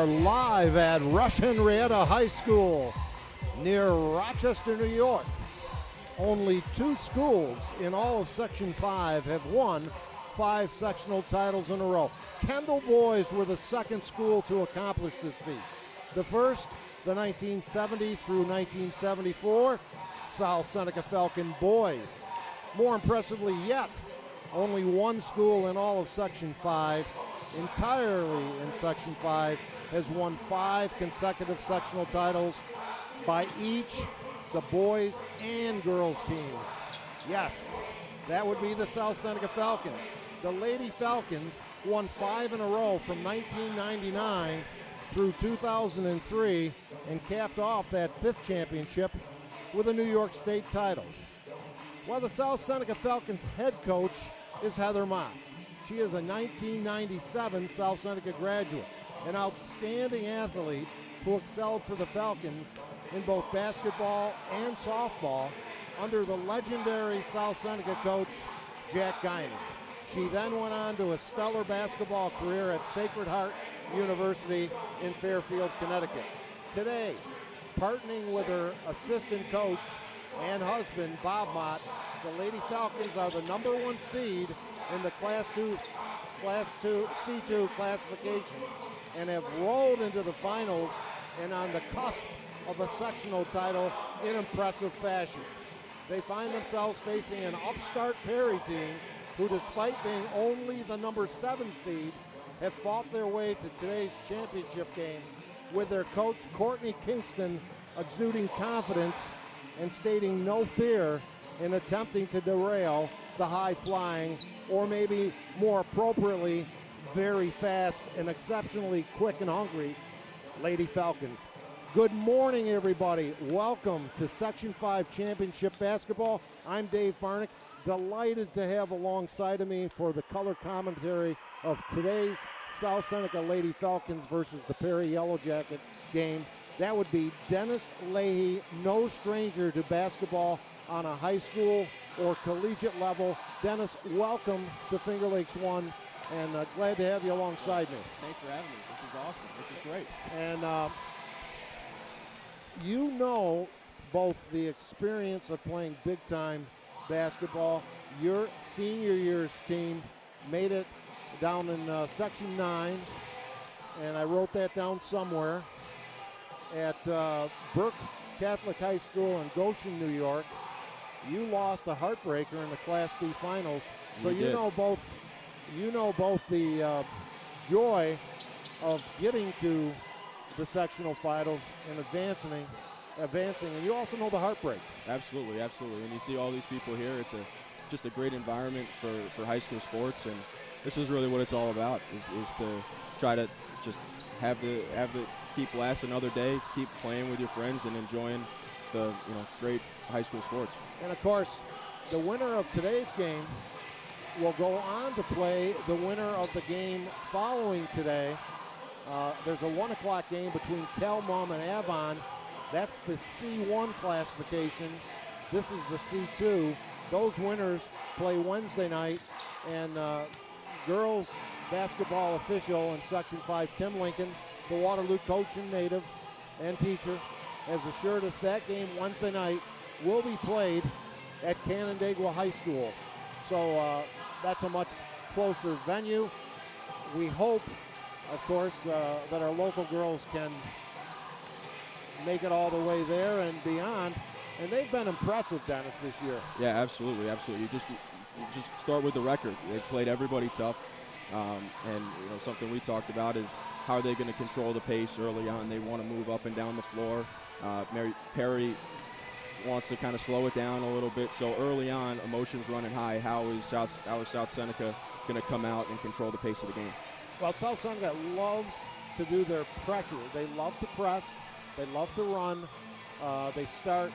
are live at Rush-Henrietta High School near Rochester, New York. Only 2 schools in all of Section 5 have won 5 sectional titles in a row. Kendall boys were the second school to accomplish this feat. The first, the 1970 through 1974 South Seneca Falcon boys. More impressively yet, only 1 school in all of Section 5, entirely in Section 5, has won 5 consecutive sectional titles by each the boys and girls teams. Yes, that would be the South Seneca Falcons. The Lady Falcons won 5 in a row from 1999 through 2003 and capped off that 5th championship with a New York State title. Well, the South Seneca Falcons head coach is Heather Mott. She is a 1997 South Seneca graduate, an outstanding athlete who excelled for the Falcons in both basketball and softball under the legendary South Seneca coach Jack Guinan. She then went on to a stellar basketball career at Sacred Heart University in Fairfield, Connecticut. Today, partnering with her assistant coach and husband, Bob Mott, the Lady Falcons are the number 1 seed in the Class 2 C2 classification and have rolled into the finals and on the cusp of a sectional title in impressive fashion. They find themselves facing an upstart Perry team who, despite being only the number 7 seed, have fought their way to today's championship game with their coach Courtney Kingston exuding confidence and stating no fear in attempting to derail the high-flying, or maybe more appropriately, very fast and exceptionally quick and hungry Lady Falcons. Good morning, everybody. Welcome to Section 5 Championship Basketball. I'm Dave Barnick, delighted to have alongside of me for the color commentary of today's South Seneca Lady Falcons versus the Perry Yellow Jacket game. That would be Dennis Leahy, no stranger to basketball on a high school or collegiate level. Dennis, welcome to Finger Lakes 1, and glad to have you alongside me. Thanks for having me. This is awesome. This is great. And you know both the experience of playing big-time basketball. Your senior year's team made it down in Section 9, and I wrote that down somewhere, at Burke Catholic High School in Goshen, New York. You lost a heartbreaker in the Class B finals, so you know both the joy of getting to the sectional finals and advancing, and you also know the heartbreak. Absolutely. And you see all these people here. It's just a great environment for high school sports, and this is really what it's all about, is to try to just have the keep lasting another day, keep playing with your friends and enjoying the great high school sports. And of course, the winner of today's game will go on to play the winner of the game following today. There's a 1 o'clock game between Calmum and Avon. That's the C1 classification. This is the C2. Those winners play Wednesday night, and girls basketball official in Section 5, Tim Lincoln, the Waterloo coach and native and teacher, has assured us that game Wednesday night will be played at Canandaigua High School. So that's a much closer venue. We hope, of course, that our local girls can make it all the way there and beyond. And they've been impressive, Dennis, this year. Yeah, absolutely. You just start with the record. They played everybody tough. And something we talked about is how are they going to control the pace early on. They want to move up and down the floor. Perry wants to kind of slow it down a little bit. So early on, emotions running high. How is South Seneca going to come out and control the pace of the game? Well, South Seneca loves to do their pressure. They love to press. They love to run. They start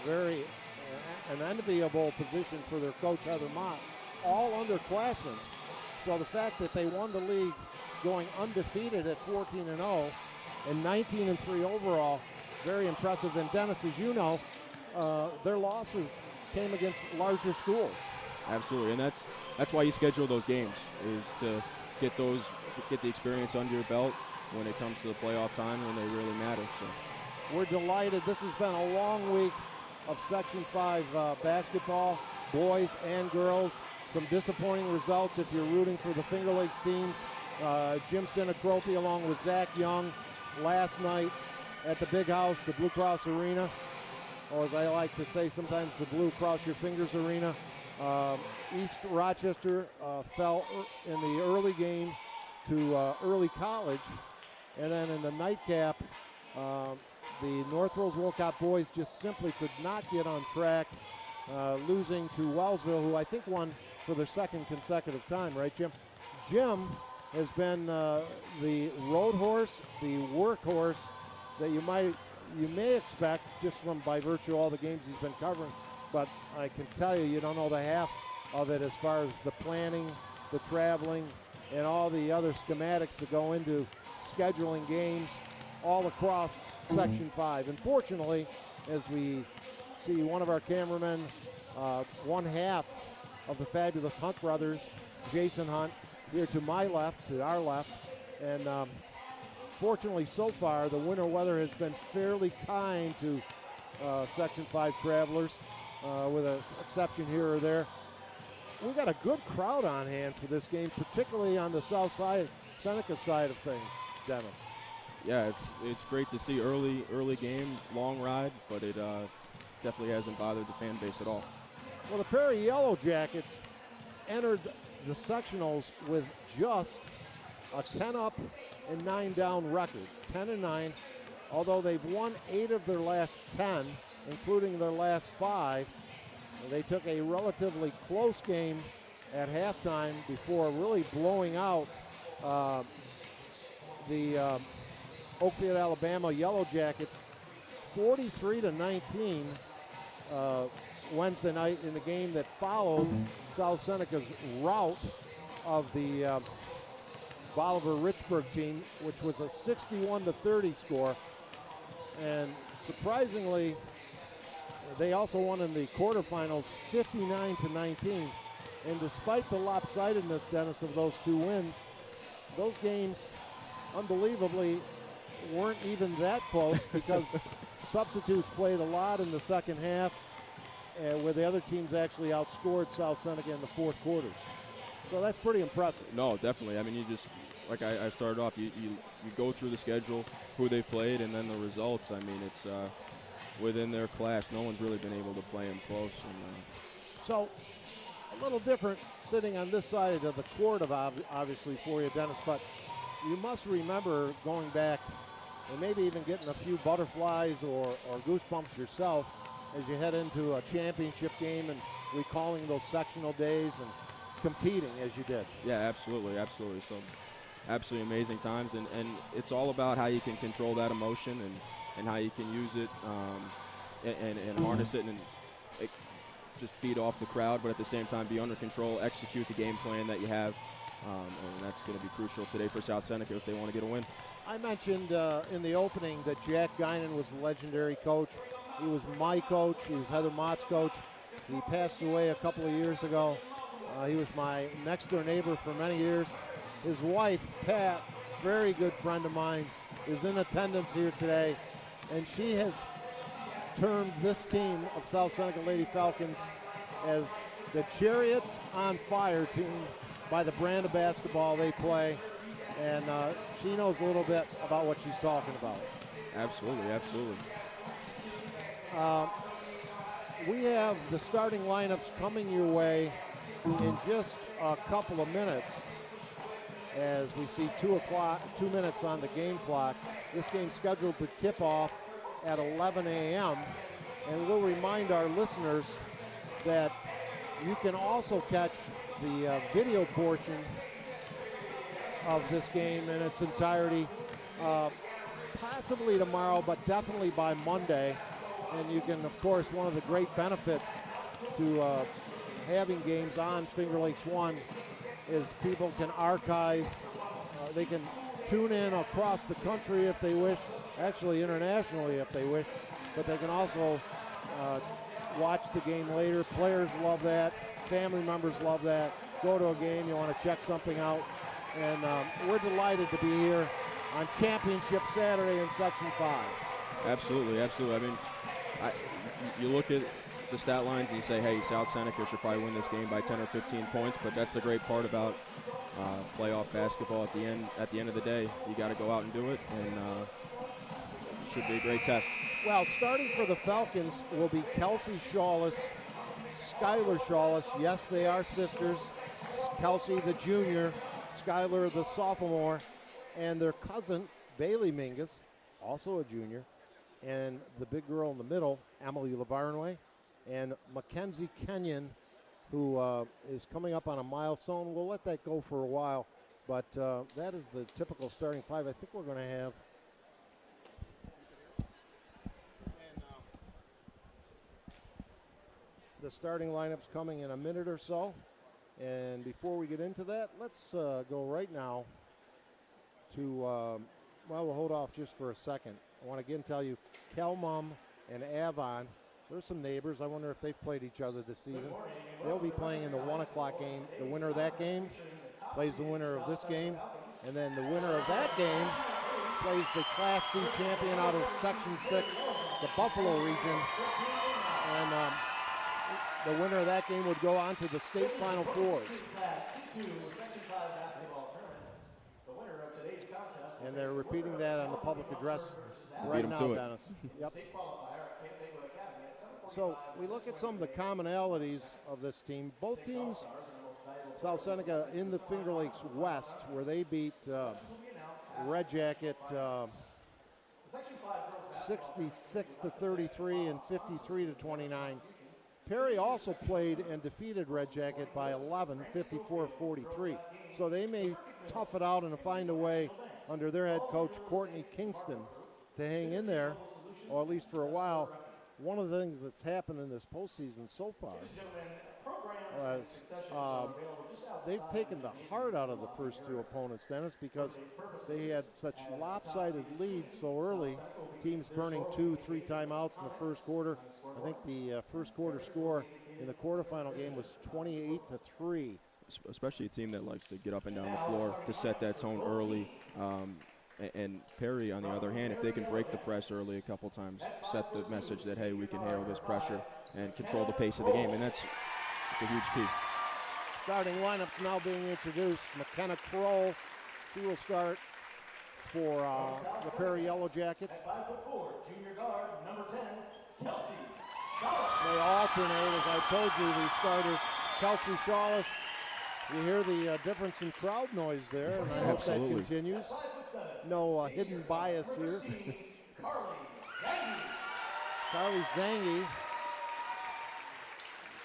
an enviable position for their coach, Heather Mott, all underclassmen. So the fact that they won the league going undefeated at 14-0 and 19-3 overall, very impressive. And Dennis, as you know, their losses came against larger schools. Absolutely, and that's why you schedule those games, is to get the experience under your belt, when it comes to the playoff time when they really matter. So we're delighted. This has been a long week of Section 5 basketball, boys and girls. Some disappointing results if you're rooting for the Finger Lakes teams. Jim Sinacropi along with Zach Young last night at the Big House, the Blue Cross Arena, or as I like to say sometimes, the Blue Cross Your Fingers Arena. East Rochester fell in the early game to Early College, and then in the nightcap, the North Rose Wolcott boys just simply could not get on track, losing to Wellsville, who I think won for their second consecutive time, right, Jim? Jim has been the road horse, the workhorse that you may expect just from by virtue of all the games he's been covering. But I can tell you don't know the half of it as far as the planning, the traveling, and all the other schematics that go into scheduling games all across Section 5. Unfortunately, as we see one of our cameramen, one half of the fabulous Hunt brothers, Jason Hunt, here to my left, to our left, and fortunately so far the winter weather has been fairly kind to Section 5 travelers, with an exception here or there. We've got a good crowd on hand for this game, particularly on the south side, Seneca side of things, Dennis. Yeah, it's great to see early game, long ride, but it definitely hasn't bothered the fan base at all. Well, the Perry Yellow Jackets entered the sectionals with just a 10-up and 9-down record, 10-9, although they've won 8 of their last 10, including their last 5. They took a relatively close game at halftime before really blowing out the Oakfield, Alabama Yellow Jackets 43-19 Wednesday night in the game that followed South Seneca's rout of the Bolivar-Richburg team, which was a 61-30 score. And surprisingly, they also won in the quarterfinals 59-19. And despite the lopsidedness, Dennis, of those two wins, those games, unbelievably, weren't even that close because substitutes played a lot in the second half, where the other teams actually outscored South Seneca in the fourth quarters. So that's pretty impressive. No, definitely. I mean, you just, like I started off, you go through the schedule, who they've played, and then the results. I mean, it's within their class. No one's really been able to play them close. And, so a little different sitting on this side of the court, obviously, for you, Dennis, but you must remember going back and maybe even getting a few butterflies or goosebumps yourself as you head into a championship game and recalling those sectional days and competing as you did. Yeah, absolutely. So absolutely amazing times, and it's all about how you can control that emotion and how you can use it and harness it and just feed off the crowd, but at the same time be under control, execute the game plan that you have, and that's going to be crucial today for South Seneca if they want to get a win. I mentioned in the opening that Jack Guinan was the legendary coach. He was my coach. He was Heather Mott's coach. He passed away a couple of years ago. He was my next-door neighbor for many years. His wife, Pat, very good friend of mine, is in attendance here today, and she has termed this team of South Seneca Lady Falcons as the Chariots on Fire team by the brand of basketball they play, and she knows a little bit about what she's talking about. Absolutely. We have the starting lineups coming your way in just a couple of minutes as we see 2 minutes on the game clock. This game's scheduled to tip off at 11 a.m. And we'll remind our listeners that you can also catch the video portion of this game in its entirety, possibly tomorrow, but definitely by Monday. And you can, of course, one of the great benefits to having games on Finger Lakes 1 is people can archive, they can tune in across the country if they wish, actually internationally if they wish, but they can also watch the game later. Players love that, family members love that. Go to a game, you want to check something out, and we're delighted to be here on Championship Saturday in Section 5. Absolutely, absolutely. I mean, you look at the stat lines and you say, hey, South Seneca should probably win this game by 10 or 15 points, but that's the great part about playoff basketball. At the end of the day, you got to go out and do it, and it should be a great test. Well, starting for the Falcons will be Kelsey Shawless, Skylar Shawless. Yes, they are sisters. Kelsey, the junior, Skylar, the sophomore, and their cousin, Bailey Mingus, also a junior, and the big girl in the middle, Emily Lavarnway, and Mackenzie Kenyon, who is coming up on a milestone. We'll let that go for a while, but that is the typical starting five. I think we're going to have. The starting lineup's coming in a minute or so. And before we get into that, let's go right now to, well, we'll hold off just for a second. I want to again tell you, Kelmum and Avon, they're some neighbors. I wonder if they've played each other this season. They'll be playing in the 1 o'clock game. The winner of that game plays the winner of this game. And then the winner of that game plays the Class C champion out of Section 6, the Buffalo region. And the winner of that game would go on to the state Final Fours. And they're repeating that on the public address right now, Dennis. Yep. So we look at some of the commonalities of this team. Both teams, South Seneca in the Finger Lakes West, where they beat Red Jacket 66-33 and 53-29. Perry also played and defeated Red Jacket by 11, 54-43. So they may tough it out and find a way under their head coach, Courtney Kingston, to hang in there, or at least for a while. One of the things that's happened in this postseason so far is they've taken the heart out of the first two opponents, Dennis, because they had such lopsided leads so early, teams burning 2-3 timeouts in the first quarter. I think the first quarter score in the quarterfinal game was 28-3. Especially a team that likes to get up and down the floor to set that tone early. And Perry, on the other hand, if they can break the press early a couple times, set the message that, hey, we can handle this pressure and control the pace of the game, and it's a huge key. Starting lineups now being introduced. McKenna Kroll, she will start for the Perry Yellow Jackets. At 5'4", junior guard, number 10, Kelsey Shawless. They alternate, as I told you, the starters. Kelsey Shawless. You hear the difference in crowd noise there, and I hope that continues. No hidden bias here. Carly Zangi.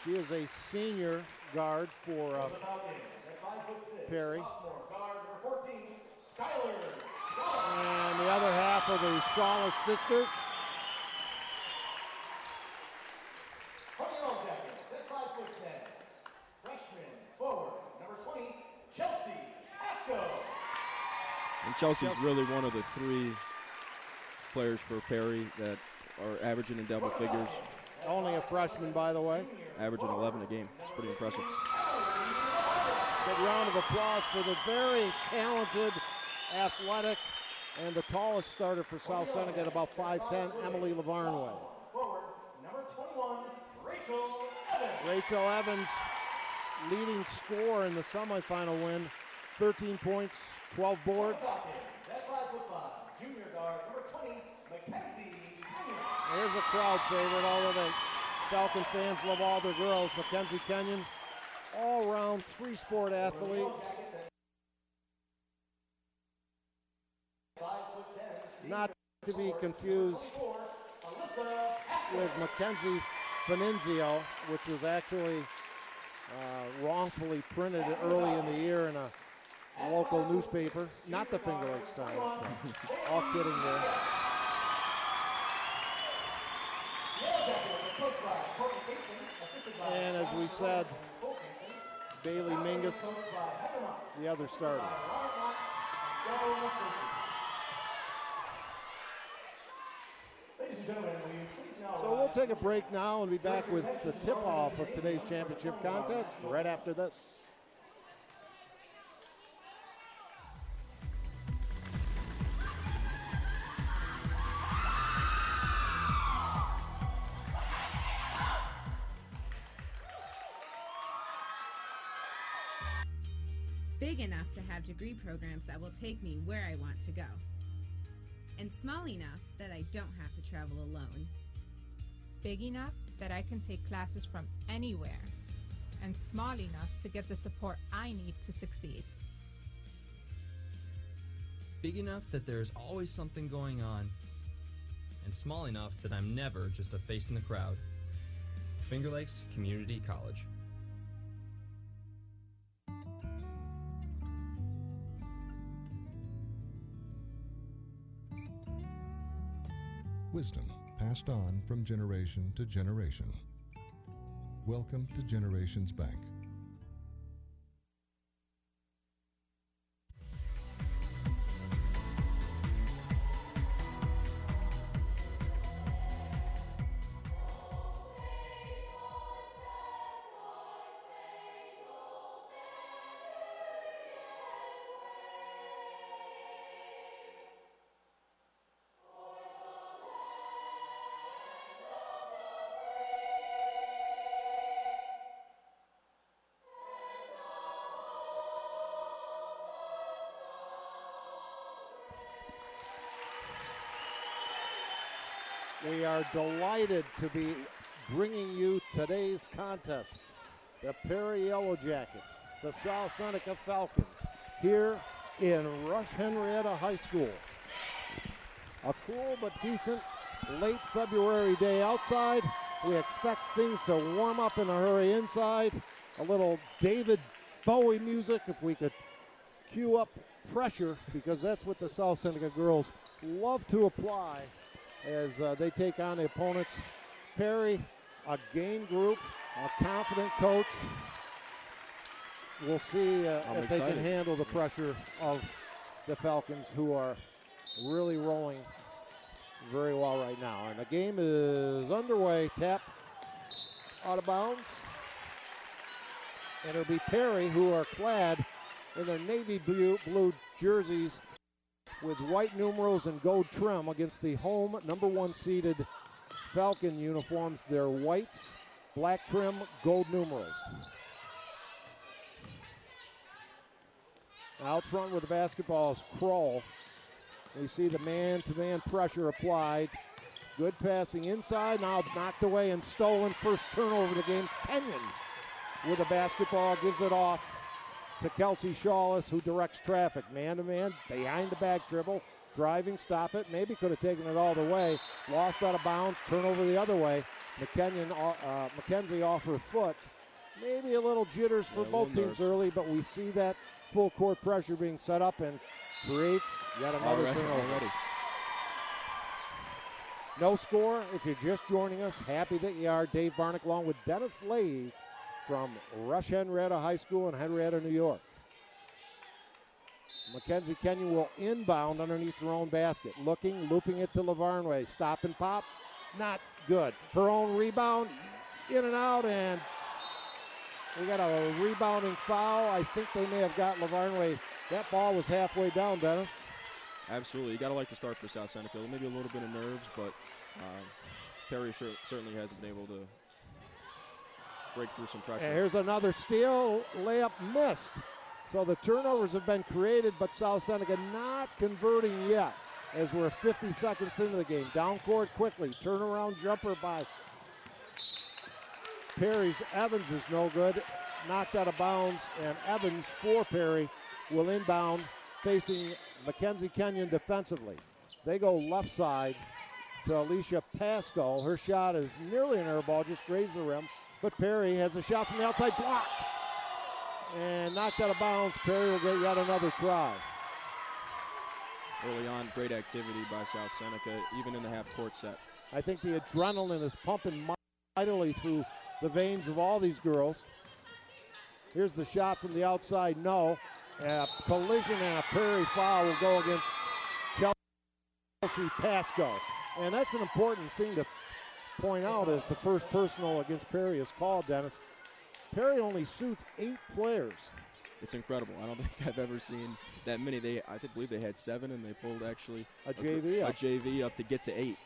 She is a senior guard for Perry. And the other half of the Shawless sisters. And Chelsea's really one of the three players for Perry that are averaging in double figures. Only a freshman, by the way. Averaging 11 a game. It's pretty impressive. Good round of applause for the very talented, athletic, and the tallest starter for South Seneca at about 5'10", Emily Lavarnway. Number 21, Rachel Evans. Rachel Evans, leading scorer in the semifinal win. 13 points, 12 boards. At 5'5", junior guard, number 20, Mackenzie Kenyon. Here's a crowd favorite, although the Falcon fans love all their girls. Mackenzie Kenyon, all-round three-sport athlete. Not to be confused with Mackenzie Finenzio, which was actually wrongfully printed early in the year in a local newspaper. Not the Finger Lakes Times. So. All kidding there. And as we said, Bailey Mingus, the other starter. So we'll take a break now and be back with the tip-off of today's championship contest right after this. Big enough to have degree programs that will take me where I want to go. And small enough that I don't have to travel alone. Big enough that I can take classes from anywhere. And small enough to get the support I need to succeed. Big enough that there's always something going on. And small enough that I'm never just a face in the crowd. Finger Lakes Community College. Wisdom passed on from generation to generation. Welcome to Generations Bank. We are delighted to be bringing you today's contest. The Perry Yellow Jackets, the South Seneca Falcons, here in Rush-Henrietta High School. A cool but decent late February day outside. We expect things to warm up in a hurry inside. A little David Bowie music, if we could cue up pressure, because that's what the South Seneca girls love to apply as they take on the opponents. Perry, a game group, a confident coach. We'll see if they can handle the pressure of the Falcons, who are really rolling very well right now. And the game is underway. Tap out of bounds. And it'll be Perry, who are clad in their navy blue jerseys with white numerals and gold trim, against the home #1 seeded Falcon uniforms. They're whites, black trim, gold numerals. Out front with the basketball is Kroll. We see the man-to-man pressure applied. Good passing inside, now knocked away and stolen. First turnover of the game. Kenyon with the basketball, gives it off to Kelsey Shawless, who directs traffic. Man-to-man, behind the back dribble, driving, stop it. Maybe could have taken it all the way. Lost out of bounds, turnover the other way. McKenzie off her foot. Maybe a little jitters for both teams early, but we see that full court pressure being set up and creates yet another turnover. No score. If you're just joining us, happy that you are. Dave Barnick along with Dennis Leahy from Rush-Henrietta High School in Henrietta, New York. Mackenzie Kenyon will inbound underneath her own basket. Looking, looping it to Lavarnway. Stop and pop, not good. Her own rebound, in and out, and we got a rebounding foul. I think they may have got Lavarnway. That ball was halfway down, Dennis. Absolutely. You got to like to start for South Seneca. Maybe a little bit of nerves, but Perry certainly hasn't been able to break through some pressure. And here's another steal. Layup missed. So the turnovers have been created, but South Seneca not converting yet, as we're 50 seconds into the game. Down court quickly. Turnaround jumper by Perry's Evans is no good. Knocked out of bounds, and Evans for Perry will inbound, facing Mackenzie Kenyon defensively. They go left side to Alicia Pasco. Her shot is nearly an air ball, just grazed the rim. But Perry has a shot from the outside, blocked. And knocked out of bounds. Perry will get yet another try. Early on, great activity by South Seneca, even in the half-court set. I think the adrenaline is pumping mightily through the veins of all these girls. Here's the shot from the outside, no. A collision and a Perry foul will go against Chelsea Pasco. And that's an important thing to point out, as the first personal against Perry is called, Dennis. Perry only suits 8 players. It's incredible. I don't think I've ever seen that many. I believe they had 7, and they pulled actually a JV up to get to 8.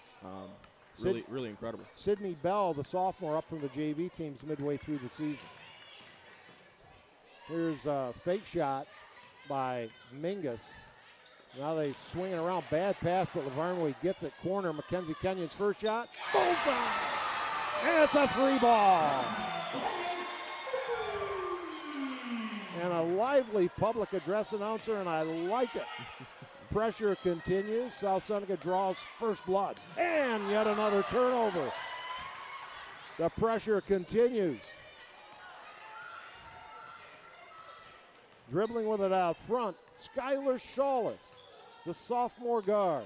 Really incredible. Sydney Bell, the sophomore, up from the JV teams midway through the season. Here's a fake shot. by Mingus. Now they swing it around. Bad pass, but Lavarnway gets it. Corner, Mackenzie Kenyon's first shot. Bullseye! And it's a 3-ball. And a lively public address announcer, and I like it. Pressure continues. South Seneca draws first blood. And yet another turnover. The pressure continues. Dribbling with it out front, Skylar Shawless, the sophomore guard.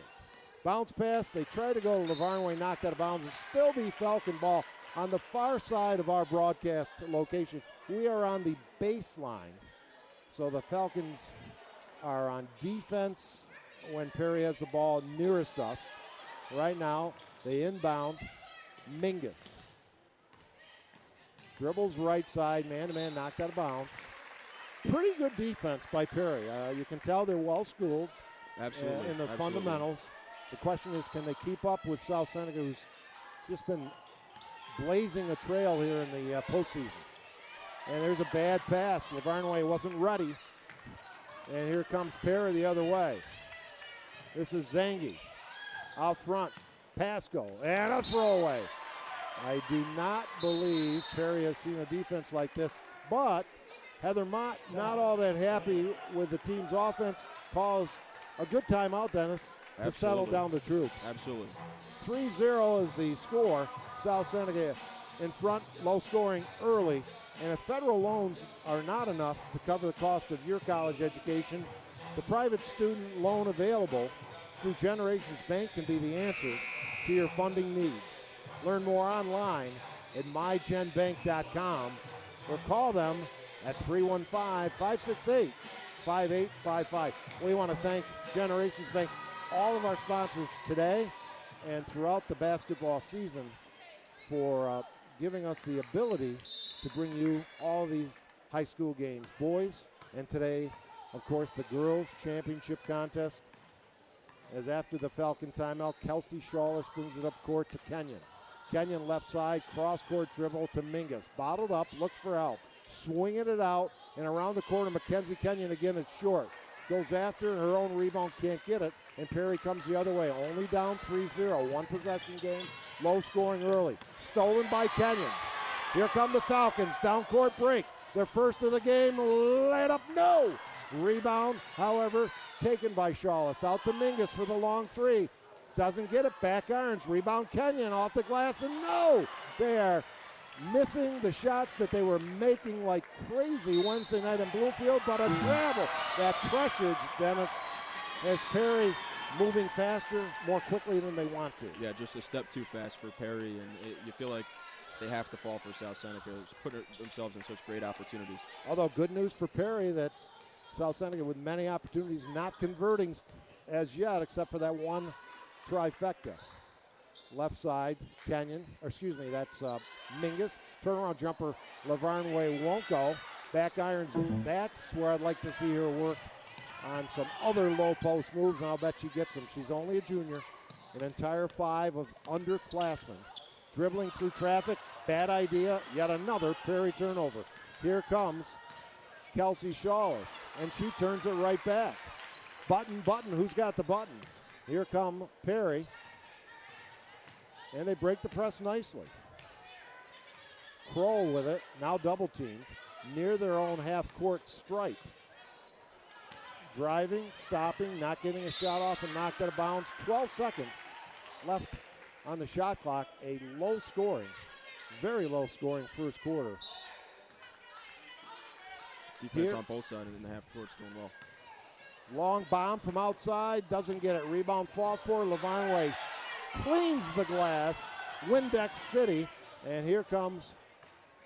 Bounce pass, they try to go. Lavarnway knocked out of bounds. It'll still be Falcon ball on the far side of our broadcast location. We are on the baseline. So the Falcons are on defense when Perry has the ball nearest us. Right now, they inbound. Mingus dribbles right side, man-to-man, knocked out of bounds. Pretty good defense by Perry. You can tell they're well-schooled in the fundamentals. The question is, can they keep up with South Seneca, who's just been blazing a trail here in the postseason. And there's a bad pass. Lavarnway wasn't ready. And here comes Perry the other way. This is Zangi. Out front, Pasco, and a throwaway. I do not believe Perry has seen a defense like this, but Heather Mott, not all that happy with the team's offense, calls a good timeout, Dennis, to settle down the troops. Absolutely. 3-0 is the score. South Seneca in front, low scoring early. And if federal loans are not enough to cover the cost of your college education, the private student loan available through Generations Bank can be the answer to your funding needs. Learn more online at mygenbank.com or call them at 315-568-5855. We want to thank Generations Bank, all of our sponsors today and throughout the basketball season for giving us the ability to bring you all of these high school games, boys, and today, of course, the girls' championship contest. As after the Falcon timeout, Kelsey Shawless brings it up court to Kenyon. Kenyon left side, cross-court dribble to Mingus. Bottled up, looks for help. Swinging it out, and around the corner, Mackenzie Kenyon again, it's short. Goes after, and her own rebound can't get it, and Perry comes the other way. Only down 3-0, one possession game, low scoring early. Stolen by Kenyon. Here come the Falcons, down court break. Their first of the game, laid up, no! Rebound, however, taken by Shawless. Out to Mingus for the long three. Doesn't get it, back irons. Rebound Kenyon off the glass, and no! They are missing the shots that they were making like crazy Wednesday night in Bloomfield, but a travel. That pressured Dennis as Perry moving faster, more quickly than they want to. Yeah, just a step too fast for Perry, and you feel like they have to fall for South Seneca. It's put themselves in such great opportunities. Although good news for Perry that South Seneca with many opportunities not converting as yet, except for that one trifecta. Left side, Kenyon, that's Mingus. Turnaround jumper, Lavarnway won't go. Back irons, that's where I'd like to see her work on some other low post moves, and I'll bet she gets them. She's only a junior. An entire 5 of underclassmen. Dribbling through traffic, bad idea, yet another Perry turnover. Here comes Kelsey Shawless, and she turns it right back. Button, who's got the button? Here come Perry, and they break the press nicely. Kroll with it, now double teamed, near their own half-court stripe. Driving, stopping, not getting a shot off, and knocked out of bounds. 12 seconds left on the shot clock. A low-scoring, very low-scoring first quarter. Defense on both sides in the half-court's doing well. Long bomb from outside, doesn't get it. Rebound fought for. Lavarnway cleans the glass. Windex City, and here comes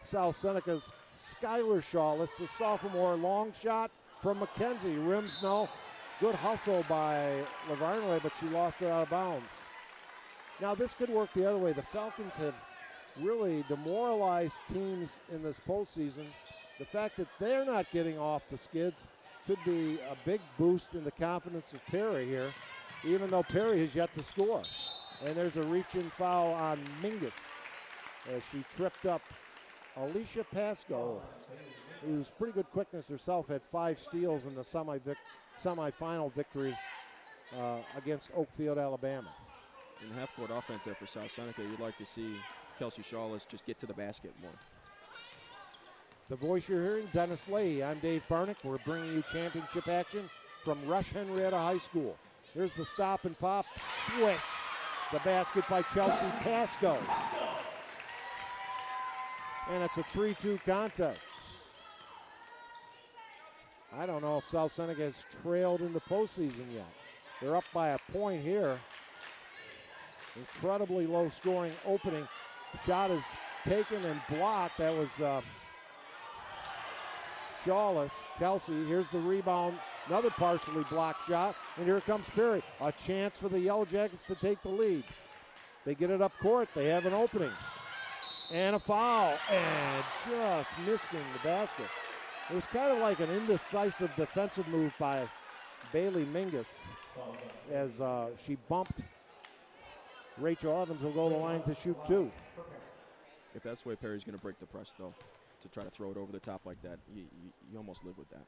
South Seneca's Skylar Shawless, the sophomore. Long shot from Mackenzie. Rims no. Good hustle by Lavarnway, but she lost it out of bounds. Now this could work the other way. The Falcons have really demoralized teams in this postseason. The fact that they're not getting off the skids could be a big boost in the confidence of Perry here, even though Perry has yet to score. And there's a reach-in foul on Mingus as she tripped up Alicia Pasco, who's pretty good quickness herself, had 5 steals in the semifinal victory against Oakfield, Alabama. In the half-court offense there for South Seneca, you'd like to see Kelsey Shawless just get to the basket more. The voice you're hearing, Dennis Leahy. I'm Dave Barnick. We're bringing you championship action from Rush-Henrietta High School. Here's the stop and pop. Swish. The basket by Chelsea Pasco. And it's a 3-2 contest. I don't know if South Seneca has trailed in the postseason yet. They're up by a point here. Incredibly low scoring opening. Shot is taken and blocked. That was Shawless. Kelsey, here's the rebound. Another partially blocked shot. And here comes Perry. A chance for the Yellow Jackets to take the lead. They get it up court. They have an opening. And a foul. And just missing the basket. It was kind of like an indecisive defensive move by Bailey Mingus as she bumped. Rachel Evans will go to the line to shoot 2. If that's the way Perry's going to break the press, though, to try to throw it over the top like that, you almost live with that.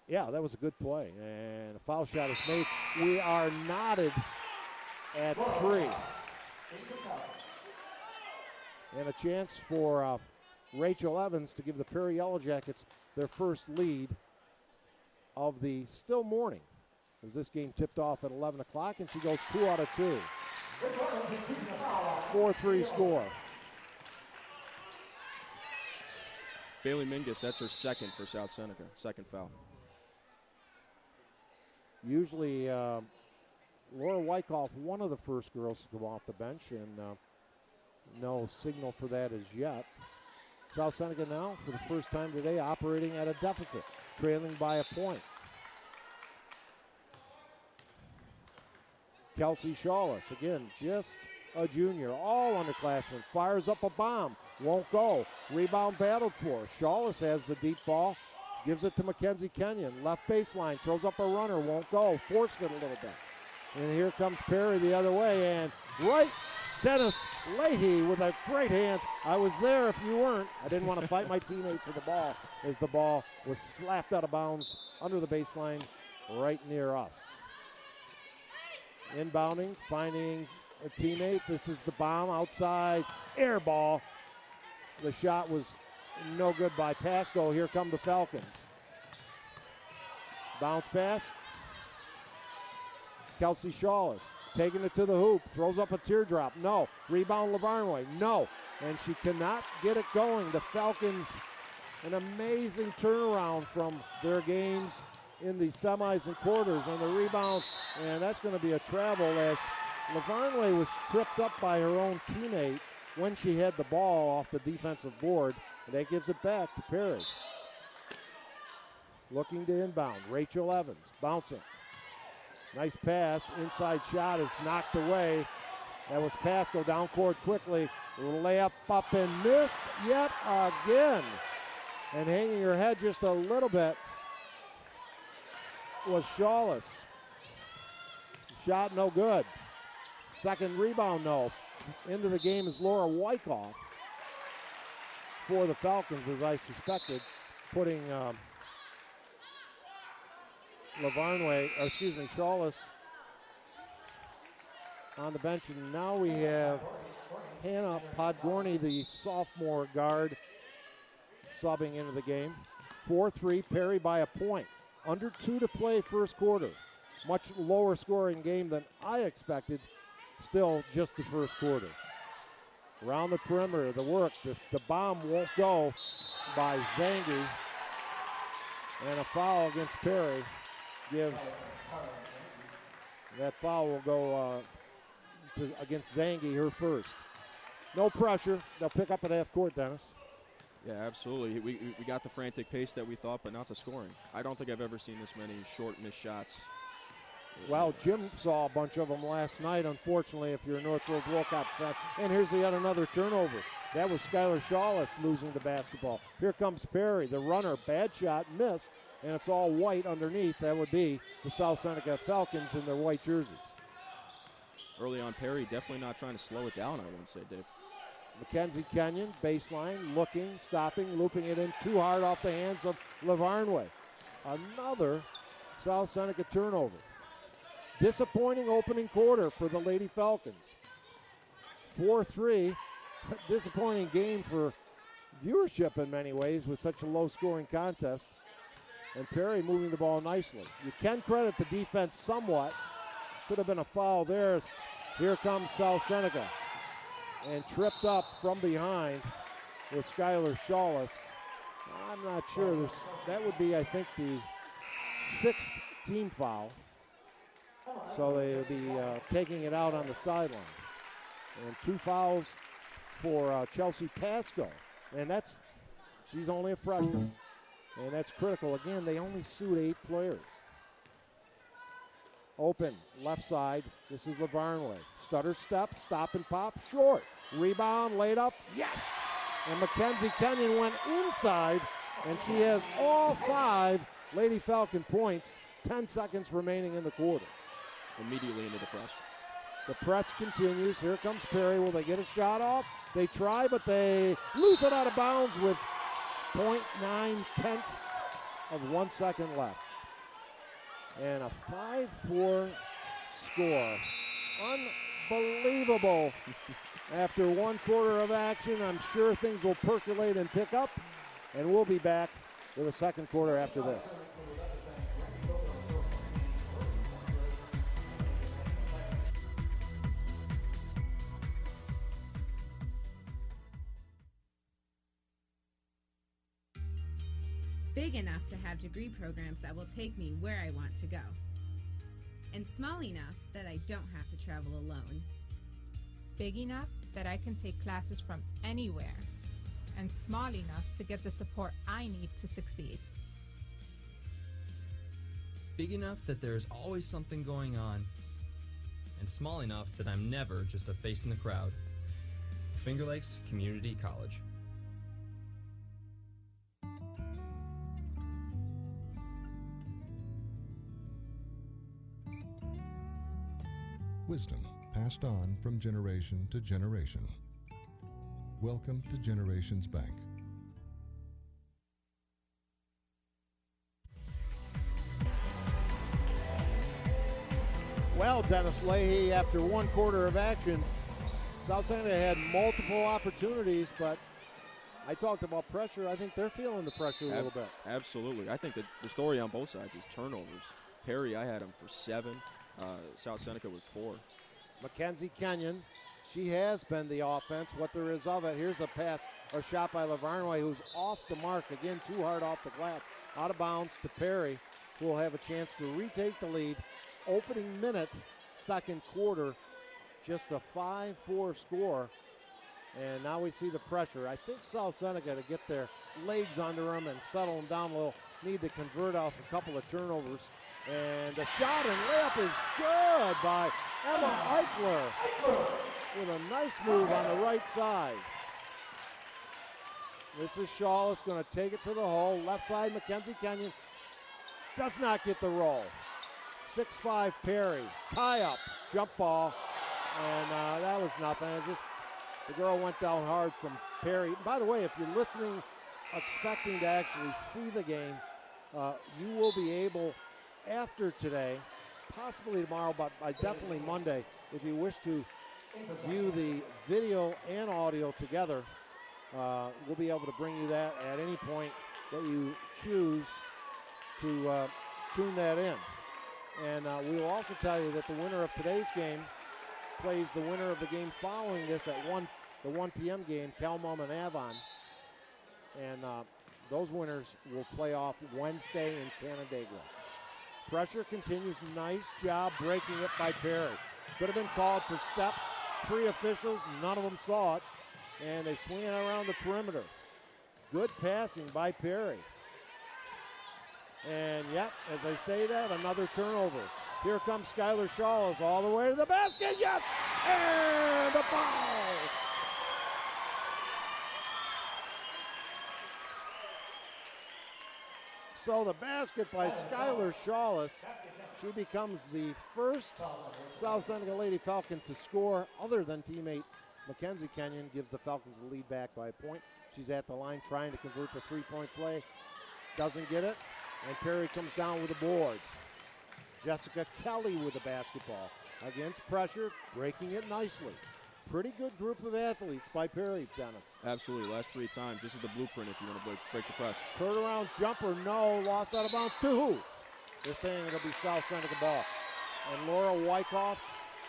Yeah, that was a good play. And a foul shot is made. We are knotted at 3. And a chance for Rachel Evans to give the Perry Yellow Jackets their first lead of the still morning, as this game tipped off at 11 o'clock, and she goes 2 out of 2. 4-3 score. Bailey Mingus, that's her second for South Seneca, second foul. Usually Laura Wyckoff, one of the first girls to come off the bench, and no signal for that as yet. South Seneca now, for the first time today, operating at a deficit, trailing by a point. Kelsey Shawless, again, just a junior, all underclassmen, fires up a bomb, won't go. Rebound battled for. Shawless has the deep ball, gives it to Mackenzie Kenyon. Left baseline, throws up a runner, won't go. Forced it a little bit. And here comes Perry the other way, and right, Dennis Leahy with a great hands. I was there if you weren't. I didn't want to fight my teammate for the ball as the ball was slapped out of bounds under the baseline right near us. Inbounding, finding a teammate. This is the bomb outside, air ball. The shot was no good by Pasco. Here come the Falcons. Bounce pass. Kelsey Shawless taking it to the hoop, throws up a teardrop. No. Rebound Lavarnway. No. And she cannot get it going. The Falcons, an amazing turnaround from their games in the semis and quarters on the rebound, and that's going to be a travel as Lavarnway was tripped up by her own teammate when she had the ball off the defensive board, and that gives it back to Perry. Looking to inbound, Rachel Evans bouncing. Nice pass, inside shot is knocked away. That was Pasco down court quickly. Layup up and missed yet again. And hanging her head just a little bit was Shawless. Shot no good. Second rebound no. Into the game is Laura Wyckoff for the Falcons, as I suspected, putting Shawless on the bench. And now we have Hannah Podgorny, the sophomore guard, subbing into the game. 4-3, Perry by a point. Under 2 to play first quarter. Much lower scoring game than I expected. Still just the first quarter. Around the perimeter, the work. The bomb won't go by Zangi. And a foul against Perry gives. That foul will go against Zangi, her first. No pressure. They'll pick up at half court, Dennis. Yeah, absolutely. We got the frantic pace that we thought, but not the scoring. I don't think I've ever seen this many short missed shots. Well, Jim saw a bunch of them last night, unfortunately, if you're a North Wales Wolcott fan. And here's yet another turnover. That was Skylar Shawless losing the basketball. Here comes Perry, the runner. Bad shot, missed, and it's all white underneath. That would be the South Seneca Falcons in their white jerseys. Early on, Perry definitely not trying to slow it down, I wouldn't say, Dave. Mackenzie Kenyon, baseline, looking, stopping, looping it in too hard off the hands of Lavarnway. Another South Seneca turnover. Disappointing opening quarter for the Lady Falcons. 4-3. Disappointing game for viewership in many ways with such a low-scoring contest. And Perry moving the ball nicely. You can credit the defense somewhat. Could have been a foul there. Here comes South Seneca. And tripped up from behind with Skylar Shawless. I'm not sure. That would be, I think, the 6th team foul. So they will be taking it out on the sideline. And 2 fouls for Chelsea Pasco. And she's only a freshman. And that's critical. Again, they only suit 8 players. Open, left side. This is Lavarnway. Stutter step, stop and pop, short. Rebound, laid up, yes! And Mackenzie Kenyon went inside, and she has all 5 Lady Falcon points. 10 seconds remaining in the quarter. Immediately into the press. The press continues. Here comes Perry. Will they get a shot off? They try, but they lose it out of bounds with 0.9 of 1 second left. And a 5-4 score. Unbelievable. After 1 quarter of action, I'm sure things will percolate and pick up. And we'll be back with a second quarter after this. Big enough to have degree programs that will take me where I want to go. And small enough that I don't have to travel alone. Big enough that I can take classes from anywhere. And small enough to get the support I need to succeed. Big enough that there's always something going on. And small enough that I'm never just a face in the crowd. Finger Lakes Community College. Wisdom passed on from generation to generation. Welcome to Generations Bank. Well, Dennis Leahy, after 1 quarter of action, South Seneca had multiple opportunities, but I talked about pressure. I think they're feeling the pressure a little bit. Absolutely. I think that the story on both sides is turnovers. Perry, I had him for 7. South Seneca with 4. Mackenzie Kenyon, she has been the offense, what there is of it. Here's a shot by Lavarnway, who's off the mark. Again, too hard off the glass. Out of bounds to Perry, who will have a chance to retake the lead. Opening minute, second quarter, just a 5-4 score. And now we see the pressure. I think South Seneca, to get their legs under them and settle them down a little, need to convert off a couple of turnovers. And the shot and layup is good by Emma Eichler with a nice move on the right side. This is Shawless going to take it to the hole. Left side, Mackenzie Kenyon does not get the roll. 6'5" Perry, tie up, jump ball, and that was nothing. It just the girl went down hard from Perry. By the way, if you're listening, expecting to actually see the game, you will be able, after today, possibly tomorrow, but by definitely Monday, if you wish to view the video and audio together, we'll be able to bring you that at any point that you choose to tune that in. And we will also tell you that the winner of today's game plays the winner of the game following this at the 1 p.m. game, Calmum and Avon. And those winners will play off Wednesday in Canandaigua. Pressure continues. Nice job breaking it by Perry. Could have been called for steps. 3 officials, none of them saw it. And they swing it around the perimeter. Good passing by Perry. And yet, as I say that, another turnover. Here comes Skylar Shawless all the way to the basket. Yes! And a foul! So the basket by Skylar Shawless. She becomes the first South Seneca Lady Falcon to score, other than teammate Mackenzie Kenyon gives the Falcons the lead back by a point. She's at the line trying to convert the three-point play. Doesn't get it, and Perry comes down with a board. Jessica Kelly with the basketball. Against pressure, breaking it nicely. Pretty good group of athletes by Perry, Dennis. Absolutely. Last 3 times. This is the blueprint if you want to break the press. Turnaround jumper, no. Lost out of bounds. To who? They're saying it'll be South Seneca ball. And Laura Wyckoff,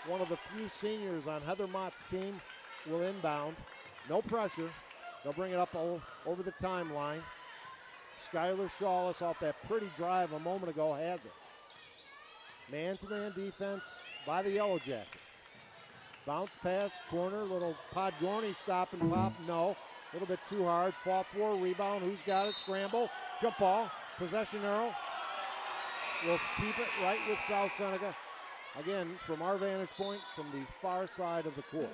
one of the few seniors on Heather Mott's team, will inbound. No pressure. They'll bring it up over the timeline. Skylar Shawless off that pretty drive a moment ago has it. Man-to-man defense by the Yellow Jackets. Bounce pass, corner, little Podgorny stop and pop, no. A little bit too hard, fought for, rebound, who's got it, scramble, jump ball, possession arrow. We'll keep it right with South Seneca. Again, from our vantage point, from the far side of the court.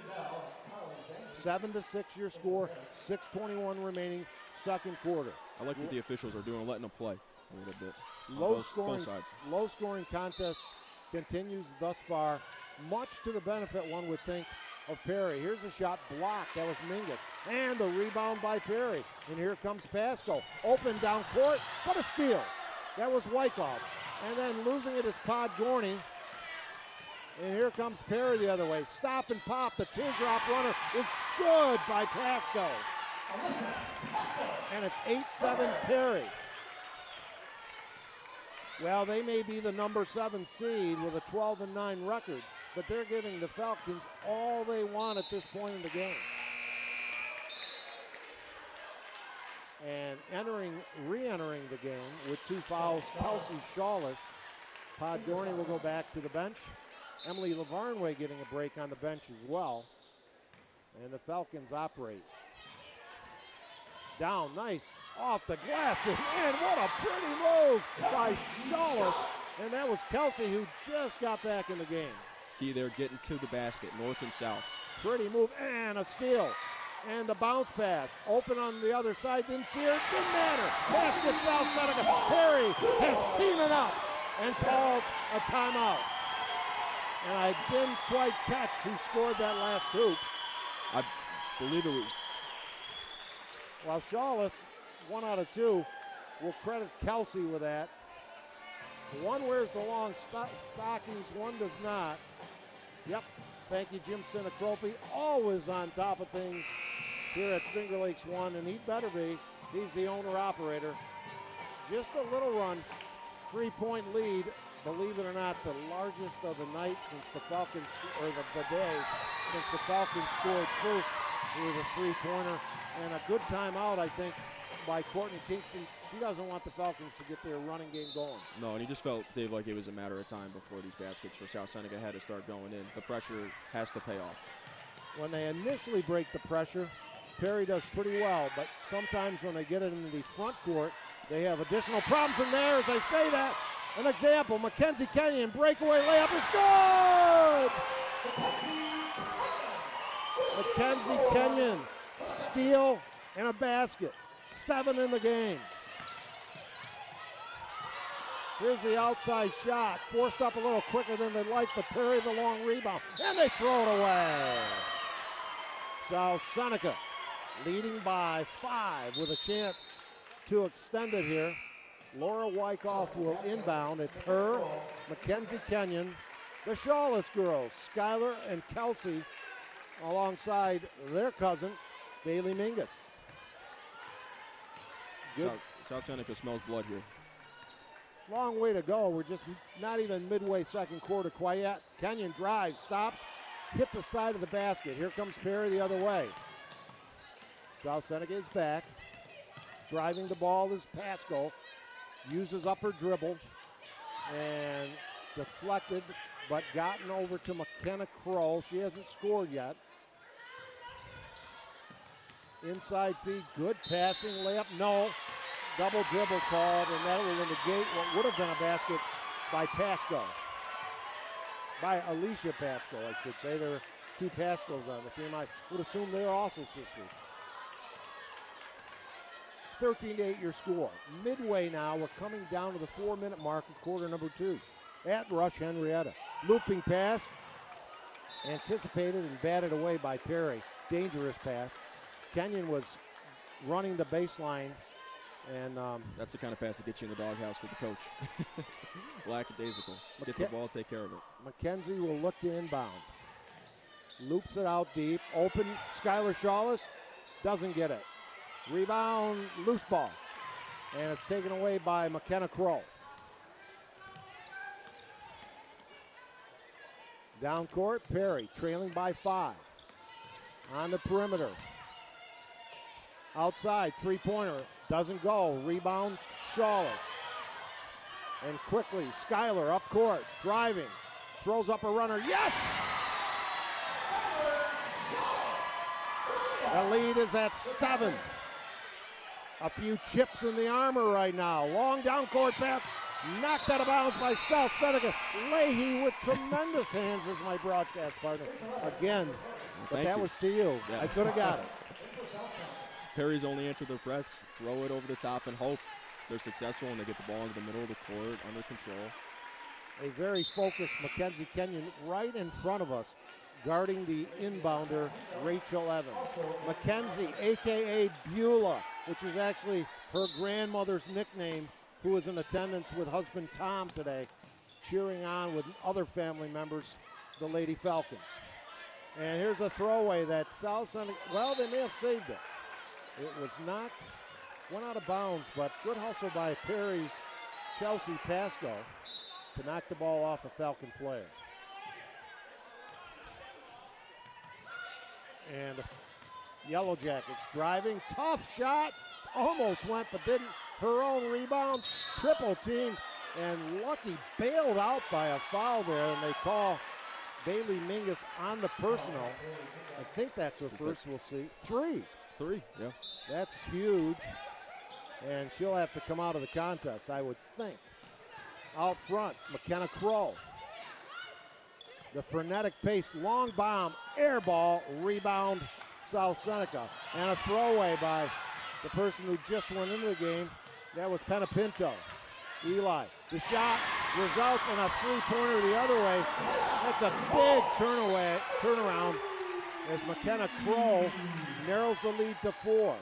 7-6 your score, 6:21 remaining, second quarter. I like what the officials are doing, letting them play a little bit. Low-scoring Both sides. contest continues thus far, much to the benefit, one would think, of Perry. Here's a shot blocked. That was Mingus. And the rebound by Perry. And here comes Pasco. Open down court, but a steal. That was Wyckoff. And then losing it is Podgorny. And here comes Perry the other way. Stop and pop. The teardrop runner is good by Pasco. And it's 8-7 Perry. Well, they may be the number 7 seed with a 12-9 record, but they're giving the Falcons all they want at this point in the game. And re-entering the game with 2 fouls, Kelsey Shawless. Podgorny will go back to the bench. Emily Lavarnway getting a break on the bench as well. And the Falcons operate. Down, nice, off the glass, and man, what a pretty move by Shawless. And that was Kelsey who just got back in the game. Key there, getting to the basket, north and south. Pretty move, and a steal. And the bounce pass, open on the other side, didn't see her, didn't matter. Basket, South Seneca. Perry has seen enough and calls a timeout. And I didn't quite catch who scored that last hoop. I believe it was. Well, Shawless, 1 out of 2, will credit Kelsey with that. One wears the long stockings, one does not. Yep, thank you, Jim Sinacropi. Always on top of things here at Finger Lakes 1, and he'd better be. He's the owner-operator. Just a little run, 3-point lead. Believe it or not, the largest of the night since the Falcons, or the day, since the Falcons scored first with a 3-pointer. And a good timeout, I think, by Courtney Kingston. She doesn't want the Falcons to get their running game going. No, and he just felt, Dave, like it was a matter of time before these baskets for South Seneca had to start going in. The pressure has to pay off. When they initially break the pressure, Perry does pretty well, but sometimes when they get it into the front court, they have additional problems. And there, as I say that, an example, Mackenzie Kenyon, breakaway layup is good! Mackenzie Kenyon, steal and a basket. 7 in the game. Here's the outside shot. Forced up a little quicker than they'd like, but Perry the long rebound. And they throw it away. South Seneca leading by 5 with a chance to extend it here. Laura Wyckoff will inbound. It's her, Mackenzie Kenyon, the Shawless girls, Skylar and Kelsey, alongside their cousin, Bailey Mingus. Good. South Seneca smells blood here. Long way to go. We're just not even midway second quarter quite yet. Kenyon drives, stops, hit the side of the basket. Here comes Perry the other way. South Seneca is back. Driving the ball is Pasco. Uses up her dribble and deflected, but gotten over to McKenna Kroll. She hasn't scored yet. Inside feed, good passing, layup, no. Double dribble called, and that will negate what would have been a basket by Pasco. By Alicia Pasco, I should say. There are 2 Pascos on the team. I would assume they're also sisters. 13-8 your score. Midway now, we're coming down to the 4-minute mark of quarter number 2 at Rush-Henrietta. Looping pass, Anticipated and batted away by Perry. Dangerous pass. Kenyon was running the baseline, and that's the kind of pass that gets you in the doghouse with the coach. Lackadaisical. Get the ball, take care of it. McKenzie will look to inbound. Loops it out deep. Open. Skylar Shawless doesn't get it. Rebound, loose ball. And it's taken away by McKenna Crow. Down court, Perry trailing by 5. On the perimeter. Outside, three-pointer. Doesn't go. Rebound, Shawless. And quickly, Skylar up court, driving. Throws up a runner. Yes! The lead is at 7. A few chips in the armor right now. Long down court pass. Knocked out of bounds by South Seneca. Leahy with tremendous hands as my broadcast partner. Again, but that was to you. Yeah. I could have got it. Perry's only answer their press. Throw it over the top and hope they're successful and they get the ball into the middle of the court under control. A very focused Mackenzie Kenyon right in front of us, guarding the inbounder, Rachel Evans. Mackenzie, a.k.a. Beulah, which is actually her grandmother's nickname, who is in attendance with husband Tom today, cheering on with other family members, the Lady Falcons. And here's a throwaway that South Seneca, well, they may have saved it. It was not, went out of bounds, but good hustle by Perry's Chelsea Pasco to knock the ball off a Falcon player. And the Yellow Jackets driving, tough shot, almost went but didn't. Her own rebound, triple team, and Lucky bailed out by a foul there, and they call Bailey Mingus on the personal. I think that's her first, we'll see. Three, yeah. That's huge, and she'll have to come out of the contest, I would think. Out front, McKenna Crow. The frenetic pace, long bomb, air ball, rebound, South Seneca. And a throwaway by the person who just went into the game. That was Penapinto. Eli, the shot results in a three-pointer the other way. That's a big turnaround as McKenna Crow narrows the lead to 4.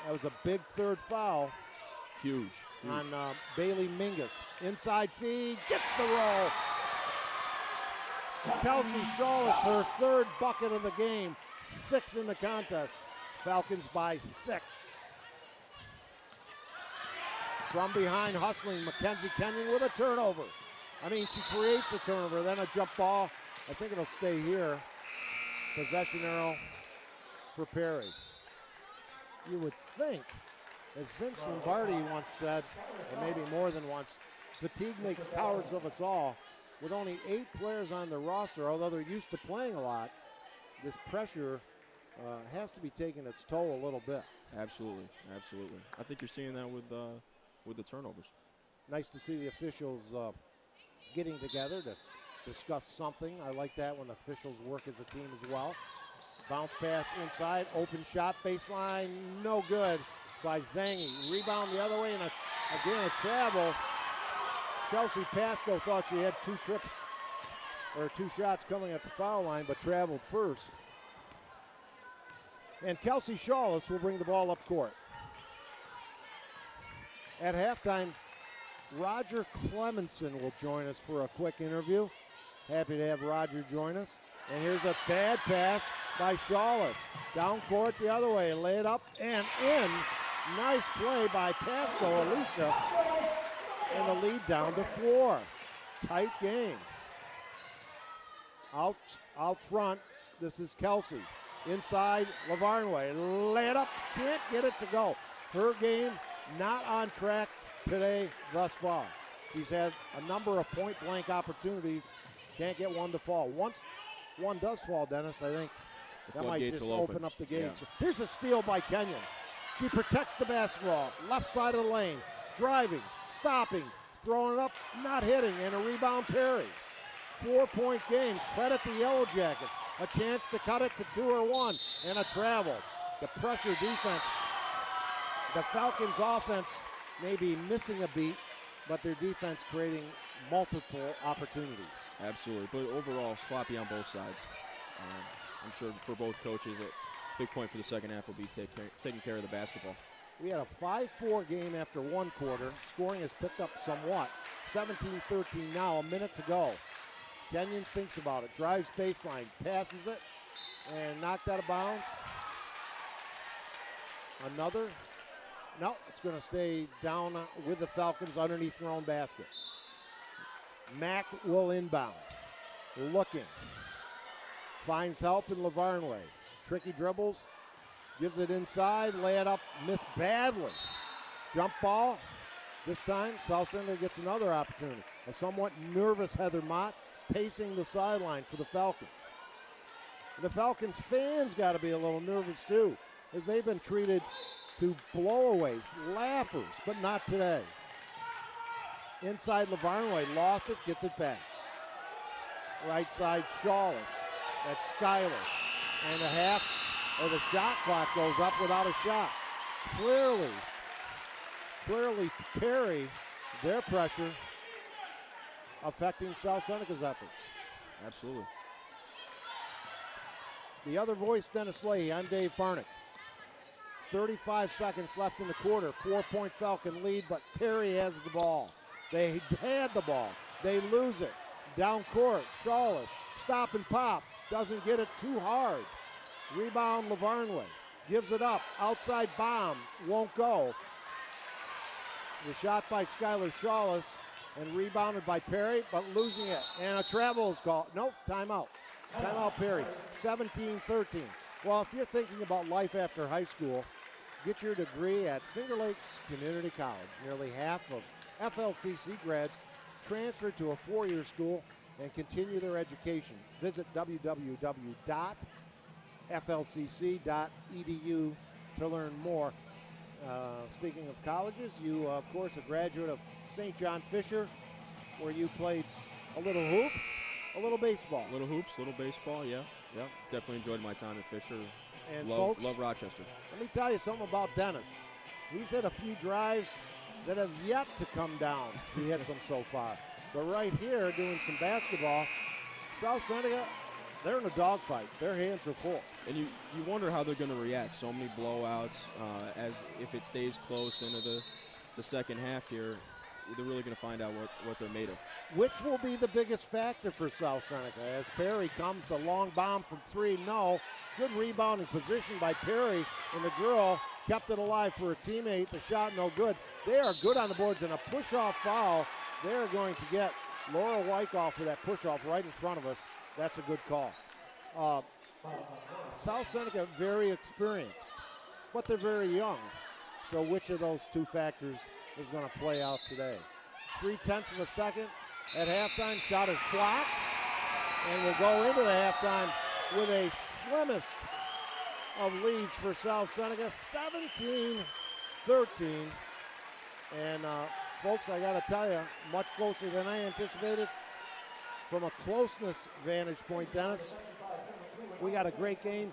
That was a big third foul. Huge. On Bailey Mingus. Inside feed, gets the roll. Kelsey Shawless, her third bucket of the game. 6 in the contest. Falcons by 6. From behind, hustling, Mackenzie Kenyon with a turnover. I mean, she creates a turnover, then a jump ball. I think it'll stay here. Possession arrow for Perry. You would think, as Vince Lombardi once said, or maybe more than once, fatigue makes cowards of us all. With only 8 players on the roster, although they're used to playing a lot, this pressure has to be taking its toll a little bit. Absolutely. I think you're seeing that with the turnovers. Nice to see the officials getting together to discuss something. I like that when the officials work as a team as well. Bounce pass inside, open shot, baseline, no good by Zangi. Rebound the other way, and again a travel. Chelsea Pasco thought she had 2 shots coming at the foul line, but traveled first. And Kelsey Shawless will bring the ball up court. At halftime, Roger Clemenson will join us for a quick interview. Happy to have Roger join us. And here's a bad pass by Shawless. Down court the other way, lay it up and in. Nice play by Pasco Alicia. And the lead down to 4. Tight game. Out front, this is Kelsey. Inside, Lavarnway. Lay it up, can't get it to go. Her game not on track today thus far. She's had a number of point-blank opportunities. Can't get one to fall. Once one does fall, Dennis, I think that might just open up the gates. Yeah. Here's a steal by Kenyon. She protects the basketball. Left side of the lane. Driving, stopping, throwing it up, not hitting, and a rebound Perry. 4-point game. Credit the Yellow Jackets. A chance to cut it to 2 or 1, and a travel. The pressure defense. The Falcons' offense may be missing a beat, but their defense creating multiple opportunities. Absolutely, but overall, sloppy on both sides. I'm sure for both coaches, a big point for the second half will be taking care of the basketball. We had a 5-4 game after one quarter. Scoring has picked up somewhat. 17-13 now, a minute to go. Kenyon thinks about it, drives baseline, passes it, and knocked out of bounds. Another. No, it's going to stay down with the Falcons underneath their own basket. Mack will inbound. Looking. Finds help in Lavarnway. Tricky dribbles. Gives it inside. Lay it up. Missed badly. Jump ball. This time, South Seneca gets another opportunity. A somewhat nervous Heather Mott pacing the sideline for the Falcons. The Falcons fans got to be a little nervous too, as they've been treated to blowaways, laughers, but not today. Inside Lavarnway, lost it, gets it back. Right side, Shawless. That's Schuyler. And the shot clock goes up without a shot. Clearly Perry, their pressure, affecting South Seneca's efforts. Absolutely. The other voice, Dennis Leahy. I'm Dave Barnick. 35 seconds left in the quarter. 4-point Falcon lead, but Perry has the ball. They had the ball. They lose it. Down court, Shawless. Stop and pop. Doesn't get it too hard. Rebound, Lavarnway. Gives it up. Outside bomb. Won't go. The shot by Schuyler Shawless and rebounded by Perry, but losing it. And a travel is called. Nope, timeout. Timeout, Perry. 17-13. Well, if you're thinking about life after high school, get your degree at Finger Lakes Community College. Nearly half of FLCC grads transfer to a four-year school and continue their education. Visit www.flcc.edu to learn more. Speaking of colleges, you, of course, a graduate of St. John Fisher, where you played a little hoops, a little baseball. Little hoops, little baseball, yeah. Definitely enjoyed my time at Fisher. And love folks, Rochester. Let me tell you something about Dennis. He's hit a few drives that have yet to come down. He hits them so far. But right here, doing some basketball, South Seneca, they're in a dogfight. Their hands are full. And you wonder how they're going to react. So many blowouts. As if it stays close into the second half here, they're really going to find out what they're made of. Which will be the biggest factor for South Seneca? As Perry comes, the long bomb from three, no. Good rebounding position by Perry, and the girl kept it alive for a teammate. The shot no good. They are good on the boards, and a push-off foul. They're going to get Laura Wyckoff for that push-off right in front of us. That's a good call. South Seneca, very experienced, but they're very young. So which of those two factors is going to play out today? 0.3 of a second at halftime. Shot is blocked, and we'll go into the halftime with a slimmest of leads for South Seneca, 17-13. And folks, I got to tell you, much closer than I anticipated. From a closeness vantage point, Dennis, we got a great game,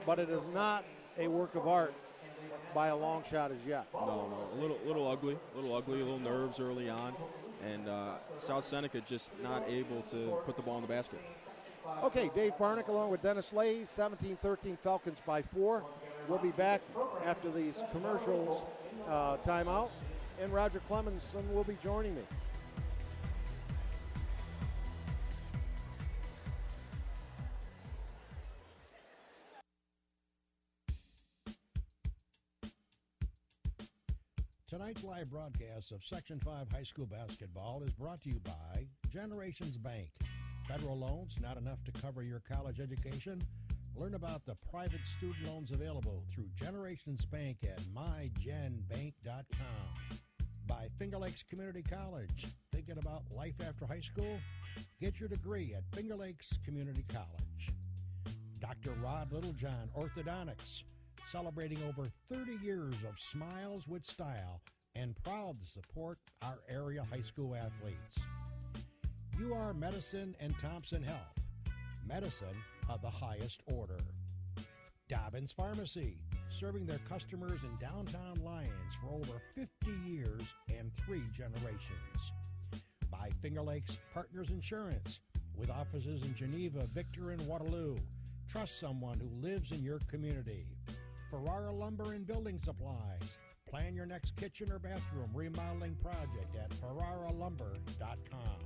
but it is not a work of art by a long shot as yet. No, a little ugly, a little nerves early on, and South Seneca just not able to put the ball in the basket. Okay, Dave Barnick along with Dennis Leahy, 17-13 Falcons by 4. We'll be back after these commercials timeout, and Roger Clemenson will be joining me. Tonight's live broadcast of Section 5 High School Basketball is brought to you by Generations Bank. Federal loans not enough to cover your college education? Learn about the private student loans available through Generations Bank at mygenbank.com. By Finger Lakes Community College. Thinking about life after high school? Get your degree at Finger Lakes Community College. Dr. Rod Littlejohn Orthodontics. Celebrating over 30 years of smiles with style and proud to support our area high school athletes. UR Medicine and Thompson Health, medicine of the highest order. Dobbins Pharmacy, serving their customers in downtown Lyons for over 50 years and 3 generations. By Finger Lakes Partners Insurance, with offices in Geneva, Victor, and Waterloo. Trust someone who lives in your community. Ferrara Lumber and Building Supplies. Plan your next kitchen or bathroom remodeling project at ferraralumber.com.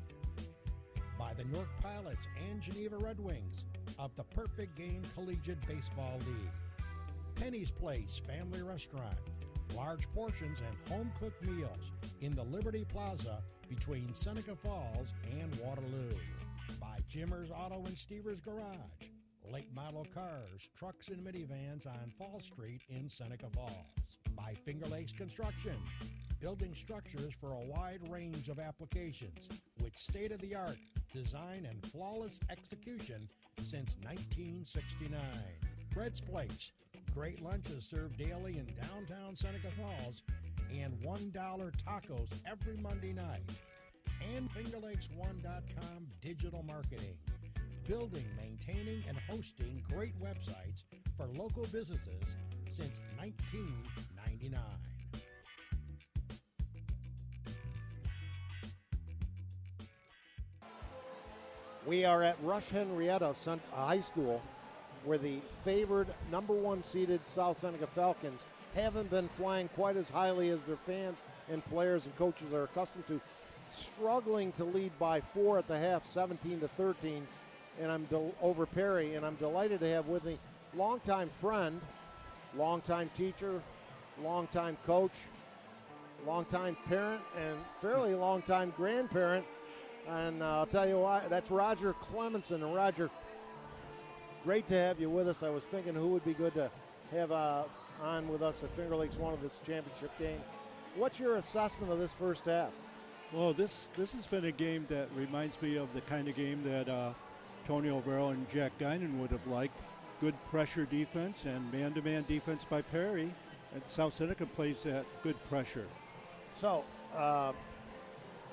By the Newark Pilots and Geneva Red Wings of the Perfect Game Collegiate Baseball League. Penny's Place Family Restaurant. Large portions and home-cooked meals in the Liberty Plaza between Seneca Falls and Waterloo. By Jimmer's Auto and Stevers Garage. Late model cars, trucks, and minivans on Fall Street in Seneca Falls. By Finger Lakes Construction. Building structures for a wide range of applications with state-of-the-art design and flawless execution since 1969. Fred's Place. Great lunches served daily in downtown Seneca Falls and $1 tacos every Monday night. And FingerLakes1.com digital marketing. Building, maintaining, and hosting great websites for local businesses since 1999. We are at Rush-Henrietta High School, where the favored number 1 seeded South Seneca Falcons haven't been flying quite as highly as their fans and players and coaches are accustomed to, struggling to lead by 4 at the half, 17-13, and over Perry, and I'm delighted to have with me longtime friend, longtime teacher, longtime coach, longtime parent, and fairly longtime grandparent, and I'll tell you why, that's Roger Clemenson. And Roger, great to have you with us. I was thinking who would be good to have on with us at Finger Lakes One of this championship game. What's your assessment of this first half? Well, this has been a game that reminds me of the kind of game that Tony Overo and Jack Guinan would have liked. Good pressure defense and man-to-man defense by Perry. And South Seneca plays that good pressure. So,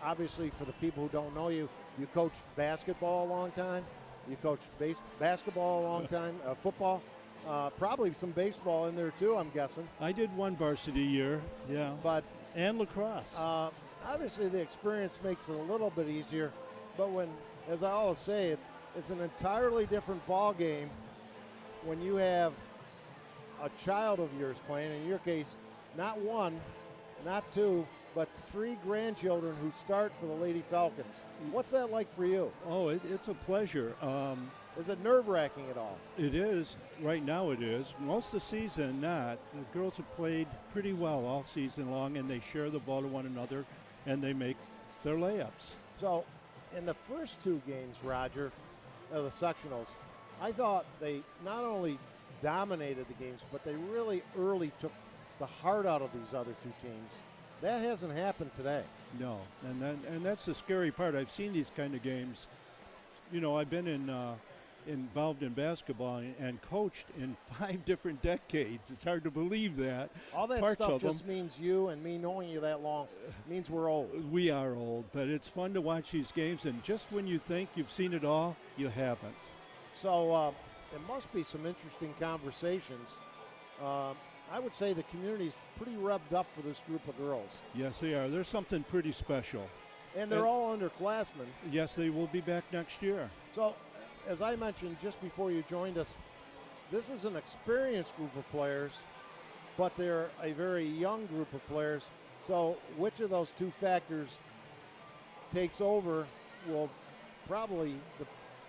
obviously, for the people who don't know you, you coached basketball a long time. You coached basketball a long time, football, probably some baseball in there too, I'm guessing. I did one varsity year, yeah. And lacrosse. Obviously, the experience makes it a little bit easier, but when, as I always say, it's an entirely different ball game when you have a child of yours playing. In your case, not one, not two, but 3 grandchildren who start for the Lady Falcons. What's that like for you? Oh, it's a pleasure. Is it nerve-wracking at all? It is. Right now it is. Most of the season, not. The girls have played pretty well all season long, and they share the ball to one another, and they make their layups. So, in the first 2 games, Roger, of the sectionals, I thought they not only dominated the games, but they really early took the heart out of these other 2 teams. That hasn't happened today. No, and that's the scary part. I've seen these kind of games. You know, I've been involved in basketball and coached in 5 different decades. It's hard to believe that. All that stuff just means you and me knowing you that long means we're old. We are old, but it's fun to watch these games, and just when you think you've seen it all, you haven't. So it must be some interesting conversations. I would say the community's pretty revved up for this group of girls. Yes, they are. There's something pretty special. And they're all underclassmen. Yes, they will be back next year. So, as I mentioned just before you joined us, this is an experienced group of players, but they're a very young group of players. So, which of those 2 factors takes over will probably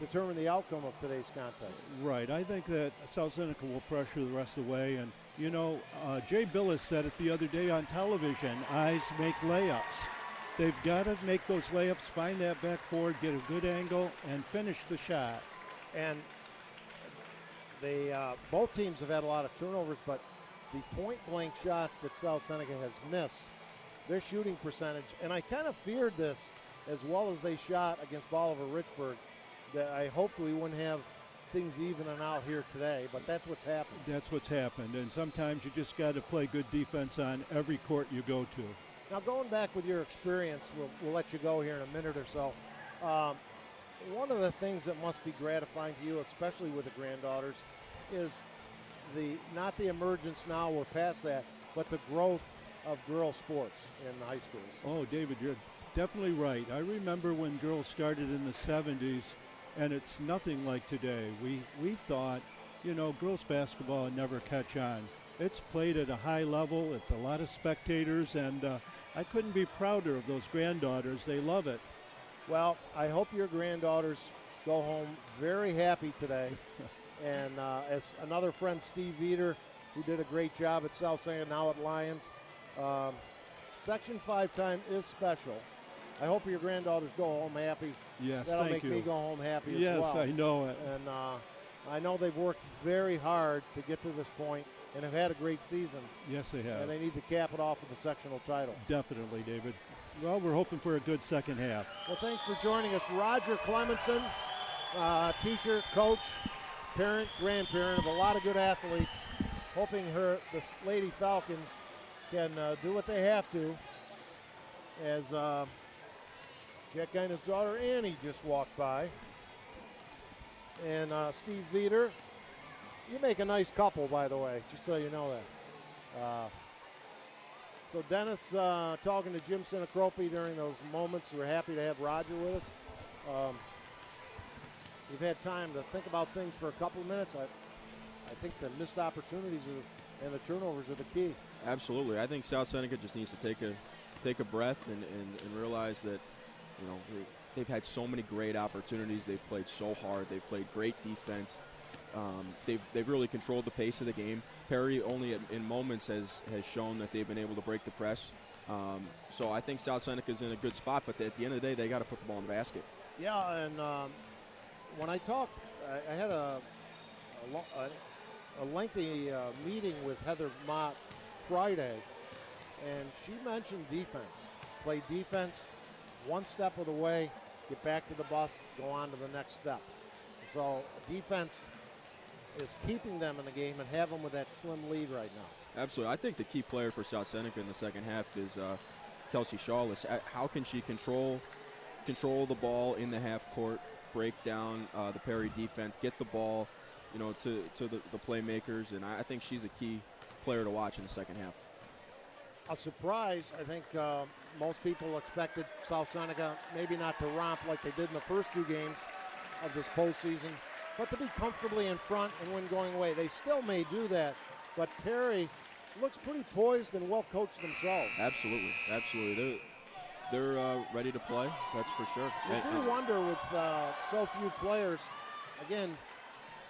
determine the outcome of today's contest. Right. I think that South Seneca will pressure the rest of the way. And, you know, Jay Billis said it the other day on television, eyes make layups. They've got to make those layups, find that backboard, get a good angle, and finish the shot. And they both teams have had a lot of turnovers, but the point-blank shots that South Seneca has missed, their shooting percentage, and I kind of feared this as well as they shot against Bolivar Richburg, that I hoped we wouldn't have things evening out here today, but that's what's happened. That's what's happened, and sometimes you just got to play good defense on every court you go to. Now, going back with your experience, we'll let you go here in a minute or so. One of the things that must be gratifying to you, especially with the granddaughters, is not the emergence now, we're past that, but the growth of girls sports in the high schools. Oh, David, you're definitely right. I remember when girls started in the 70s, and it's nothing like today. We thought, girls basketball would never catch on. It's played at a high level. It's a lot of spectators, and I couldn't be prouder of those granddaughters. They love it. Well, I hope your granddaughters go home very happy today. And as another friend, Steve Veeder, who did a great job at South Seneca, now at Lions, Section 5 time is special. I hope your granddaughters go home happy. Yes, That'll thank make me go home happy as yes, well. Yes, I know it. And I know they've worked very hard to get to this point and have had a great season. Yes, they have. And they need to cap it off with a sectional title. Definitely, David. Well, we're hoping for a good second half. Well, thanks for joining us. Roger Clemenson, teacher, coach, parent, grandparent of a lot of good athletes, hoping the Lady Falcons can do what they have to. As Jack Guyna's daughter Annie just walked by. And Steve Veeder, you make a nice couple, by the way, just so you know that. So Dennis talking to Jim Sinacropi during those moments. We're happy to have Roger with us. You've had time to think about things for a couple of minutes. I think the missed opportunities and the turnovers are the key. Absolutely. I think South Seneca just needs to take a breath and realize that, they've had so many great opportunities. They've played so hard. They've played great defense. They've really controlled the pace of the game. Perry only in moments has shown that they've been able to break the press. So I think South Seneca's in a good spot, but at the end of the day, they got to put the ball in the basket. Yeah, and when I talked, I had a lengthy meeting with Heather Mott Friday, and she mentioned defense. Play defense one step of the way, get back to the bus, go on to the next step. So defense is keeping them in the game and have them with that slim lead right now. Absolutely. I think the key player for South Seneca in the second half is Kelsey Shawless. How can she control the ball in the half court, break down the Perry defense, get the ball to the playmakers, and I think she's a key player to watch in the second half. A surprise, I think most people expected South Seneca maybe not to romp like they did in the first two games of this postseason, but to be comfortably in front and win going away. They still may do that, but Perry looks pretty poised and well coached themselves. Absolutely. They're ready to play, that's for sure. You do wonder with so few players. Again,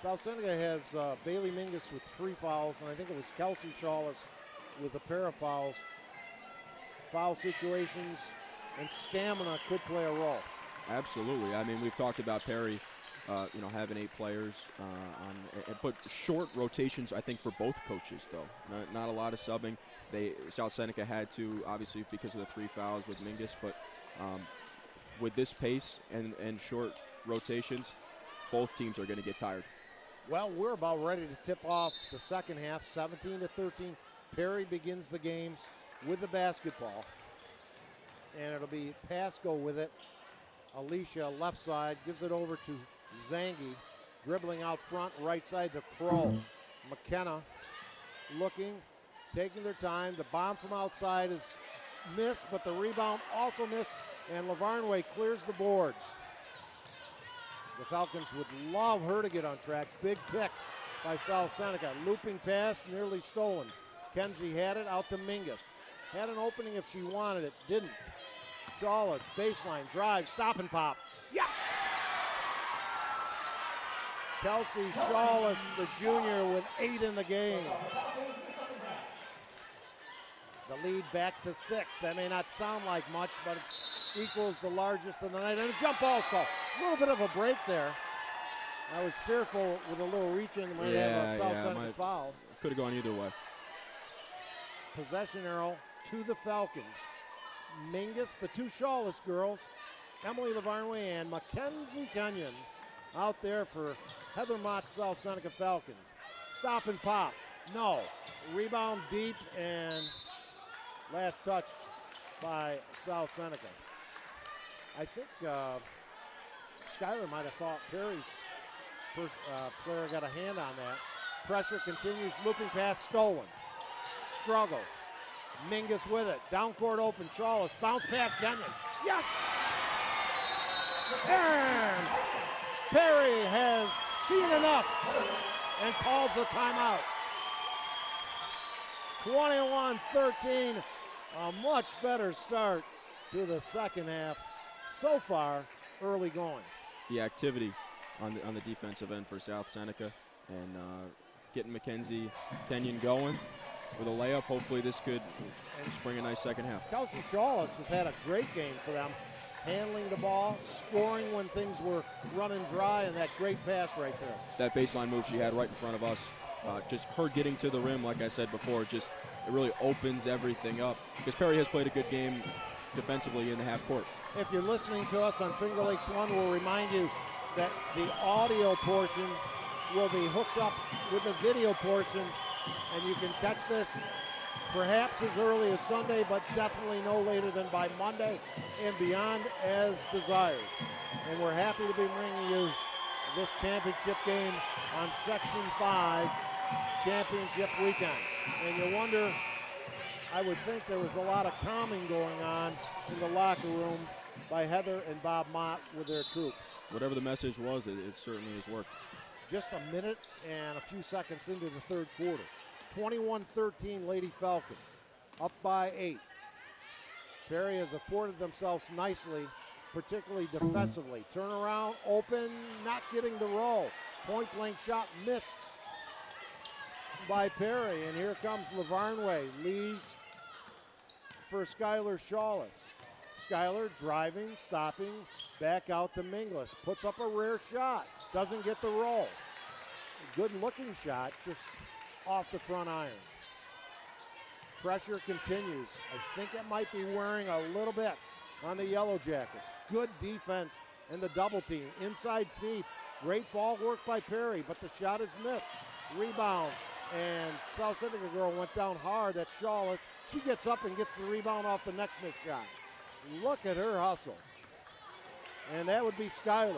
South Seneca has Bailey Mingus with 3 fouls, and I think it was Kelsey Shawless with a pair of fouls. Foul situations and stamina could play a role. Absolutely. I mean, we've talked about Perry, having 8 players but short rotations, I think, for both coaches, though. Not a lot of subbing. South Seneca had to, obviously, because of the 3 fouls with Mingus, but with this pace and short rotations, both teams are going to get tired. Well, we're about ready to tip off the second half, 17-13. Perry begins the game with the basketball, and it'll be Pasco with it. Alicia, left side, gives it over to Zangi, dribbling out front, right side to Crow. McKenna looking, taking their time. The bomb from outside is missed, but the rebound also missed, and Lavarnway clears the boards. The Falcons would love her to get on track. Big pick by South Seneca. Looping pass, nearly stolen. Kenzie had it out to Mingus. Had an opening if she wanted it, didn't. Shawless, baseline, drive, stop and pop. Yes! Kelsey Shawless, the junior, with 8 in the game. The lead back to 6. That may not sound like much, but it equals the largest in the night. And a jump ball call. A little bit of a break there. I was fearful with a little reach in, might have a South Seneca foul. Could have gone either way. Possession arrow to the Falcons. Mingus, the 2 Shawless girls, Emily Lavarnway and Mackenzie Kenyon out there for Heather Mott South Seneca Falcons. Stop and pop. No. Rebound deep and last touched by South Seneca. I think Skyler might have thought Perry player got a hand on that. Pressure continues. Looping pass stolen. Struggle. Mingus with it. Down court open. Shawless. Bounce pass Kenyon. Yes! And Perry has seen enough and calls the timeout. 21-13, a much better start to the second half so far, early going. The activity on the defensive end for South Seneca, and getting Mackenzie Kenyon going with a layup. Hopefully this could just bring a nice second half. Kelsey Shawless has had a great game for them, handling the ball, scoring when things were running dry, and that great pass right there. That baseline move she had right in front of us, just her getting to the rim, like I said before, just it really opens everything up, because Perry has played a good game defensively in the half court. If you're listening to us on Finger Lakes One, we'll remind you that the audio portion will be hooked up with the video portion, and you can catch this perhaps as early as Sunday, but definitely no later than by Monday and beyond as desired. And we're happy to be bringing you this championship game on Section 5 championship weekend. And you wonder, I would think there was a lot of calming going on in the locker room by Heather and Bob Mott with their troops. Whatever the message was, it certainly has worked. Just a minute and a few seconds into the third quarter. 21-13 Lady Falcons, up by 8. Perry has afforded themselves nicely, particularly defensively. Turnaround, open, not getting the roll. Point blank shot missed by Perry, and here comes Lavarnway. Leaves for Skylar Shawless. Skylar driving, stopping, back out to Mingles. Puts up a rare shot, doesn't get the roll. Good looking shot, just off the front iron. Pressure continues. I think it might be wearing a little bit on the Yellow Jackets. Good defense in the double team. Inside feed. Great ball work by Perry, but the shot is missed. Rebound, and South Seneca girl went down hard at Shawless. She gets up and gets the rebound off the next missed shot. Look at her hustle. And that would be Skylar.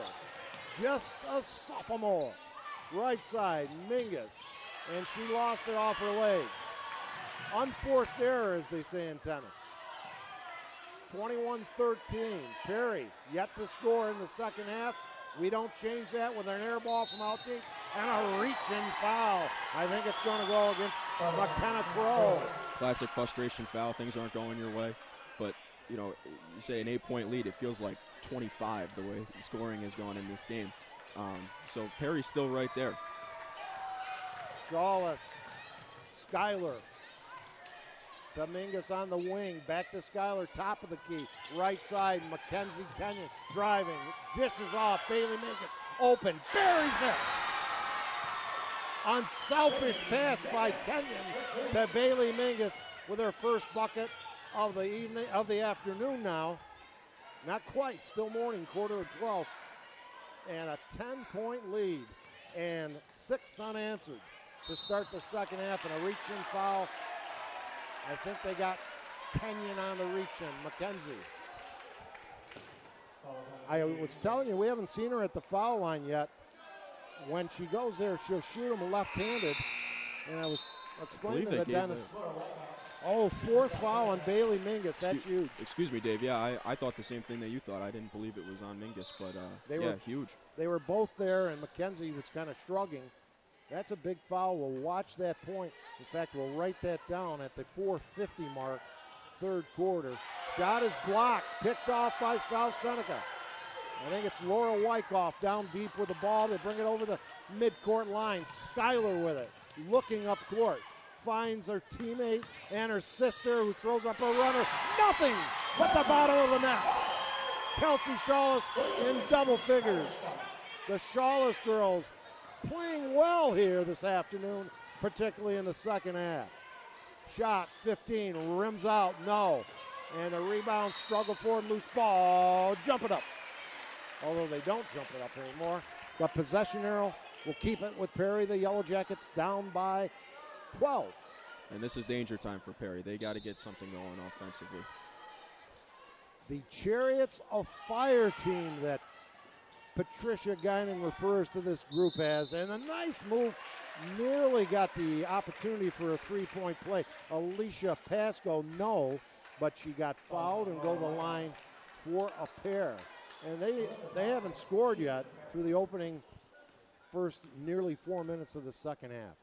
Just a sophomore. Right side, Mingus. And she lost it off her leg. Unforced error, as they say in tennis. 21-13. Perry yet to score in the second half. We don't change that with an air ball from out deep. And a reach-in foul. I think it's going to go against McKenna Crow. Classic frustration foul. Things aren't going your way. But, you know, you say an 8-point lead, it feels like 25 the way the scoring has gone in this game. So Perry's still right there. Shawless, Skylar, Dominguez on the wing, back to Skylar, top of the key, right side, Mackenzie Kenyon driving, dishes off, Bailey Mingus, open, buries it. Unselfish pass by Kenyon to Bailey Mingus with her first bucket of the evening, of the afternoon now. Not quite, still morning, quarter of 12. And a 10-point lead and 6 unanswered to start the second half, and a reach-in foul. I think they got Kenyon on the reach-in, Mackenzie. I was telling you, we haven't seen her at the foul line yet. When she goes there, she'll shoot him left-handed. And I was explaining to Dennis. Oh, 4th foul on Bailey Mingus. That's huge. Excuse me, Dave. Yeah, I thought the same thing that you thought. I didn't believe it was on Mingus, but huge. They were both there, and Mackenzie was kind of shrugging. That's a big foul. We'll watch that point. In fact, we'll write that down at the 4:50 mark, third quarter. Shot is blocked, picked off by South Seneca. I think it's Laura Wyckoff down deep with the ball. They bring it over the midcourt line. Skylar with it, looking up court. Finds her teammate and her sister, who throws up a runner. Nothing but the bottom of the net. Kelsey Shawless in double figures. The Shawless girls playing well here this afternoon, particularly in the second half. Shot 15, rims out, no. And the rebound, struggle for it, loose ball, jump it up. Although they don't jump it up anymore. But possession arrow will keep it with Perry. The Yellow Jackets down by 12. And this is danger time for Perry. They got to get something going offensively. The Chariots of Fire team that Patricia Guinan refers to this group as. And a nice move. Nearly got the opportunity for a three-point play. Alicia Pasco, no. But she got fouled and go to the line for a pair. And they haven't scored yet through the opening first nearly 4 minutes of the second half.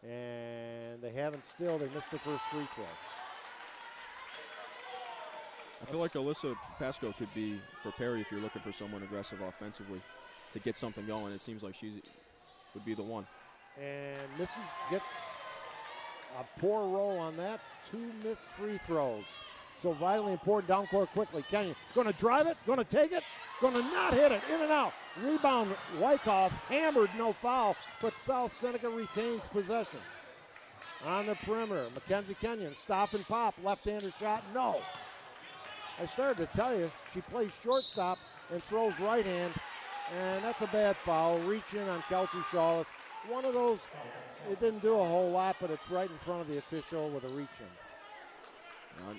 And they haven't still. They missed the first free throw. I feel like Alyssa Pasco could be for Perry if you're looking for someone aggressive offensively to get something going. It seems like she would be the one. And Mrs. gets a poor roll on that. 2 missed free throws. So vitally important down court quickly. Kenyon going to drive it, going to take it, going to not hit it, in and out. Rebound, Wyckoff, hammered, no foul, but South Seneca retains possession. On the perimeter, Mackenzie Kenyon, stop and pop, left-hander shot, no. I started to tell you, she plays shortstop and throws right hand, and that's a bad foul. Reach in on Kelsey Shawless. One of those, it didn't do a whole lot, but it's right in front of the official with a reach in.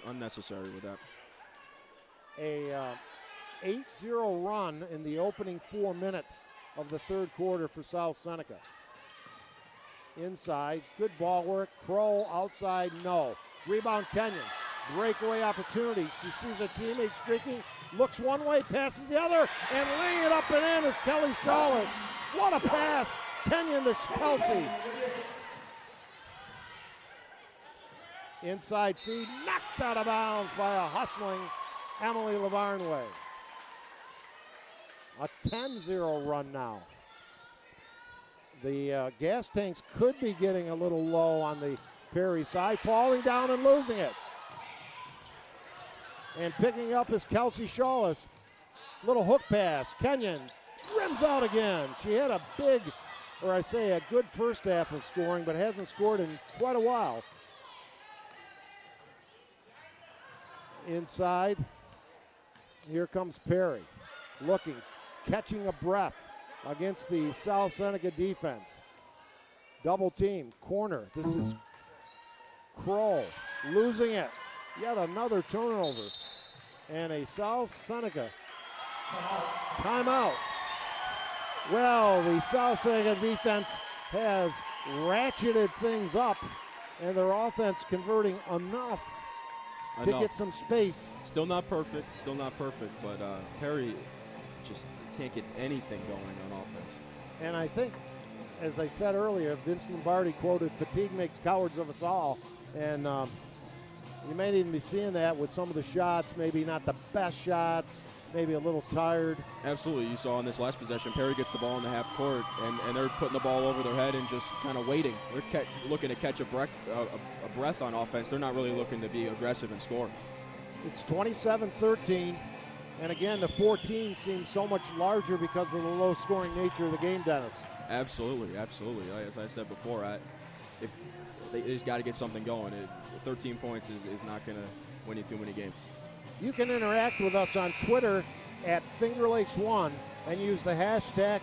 Unnecessary with that. A 8-0 run in the opening 4 minutes of the third quarter for South Seneca. Inside, good ball work. Kroll outside, no. Rebound Kenyon. Breakaway opportunity. She sees her teammate streaking, looks one way, passes the other, and laying it up and in is Kelly Shawless. What a pass. Kenyon to Kelsey. Inside feed, knocked out of bounds by a hustling Emily Lavarnway. A 10-0 run now. The gas tanks could be getting a little low on the Perry side, falling down and losing it. And picking up is Kelsey Shawless. Little hook pass. Kenyon rims out again. She had a good first half of scoring, but hasn't scored in quite a while. Inside, here comes Perry, looking, catching a breath against the South Seneca defense. Double team, corner. This is Kroll losing it. Yet another turnover. And a South Seneca timeout. Well, the South Seneca defense has ratcheted things up, and their offense converting enough to get some space. Still not perfect, but Perry just can't get anything going on offense. And I think, as I said earlier, Vince Lombardi quoted, "Fatigue makes cowards of us all." And you may even be seeing that with some of the shots, maybe not the best shots, maybe a little tired. Absolutely. You saw in this last possession, Perry gets the ball in the half court, and they're putting the ball over their head and just kind of waiting. They're looking to catch a breath on offense. They're not really looking to be aggressive and score. It's 27-13, and again, the 14 seems so much larger because of the low-scoring nature of the game, Dennis. Absolutely. As I said before, if they just got to get something going. 13 points is not going to win you too many games. You can interact with us on Twitter at Finger Lakes 1 and use the hashtag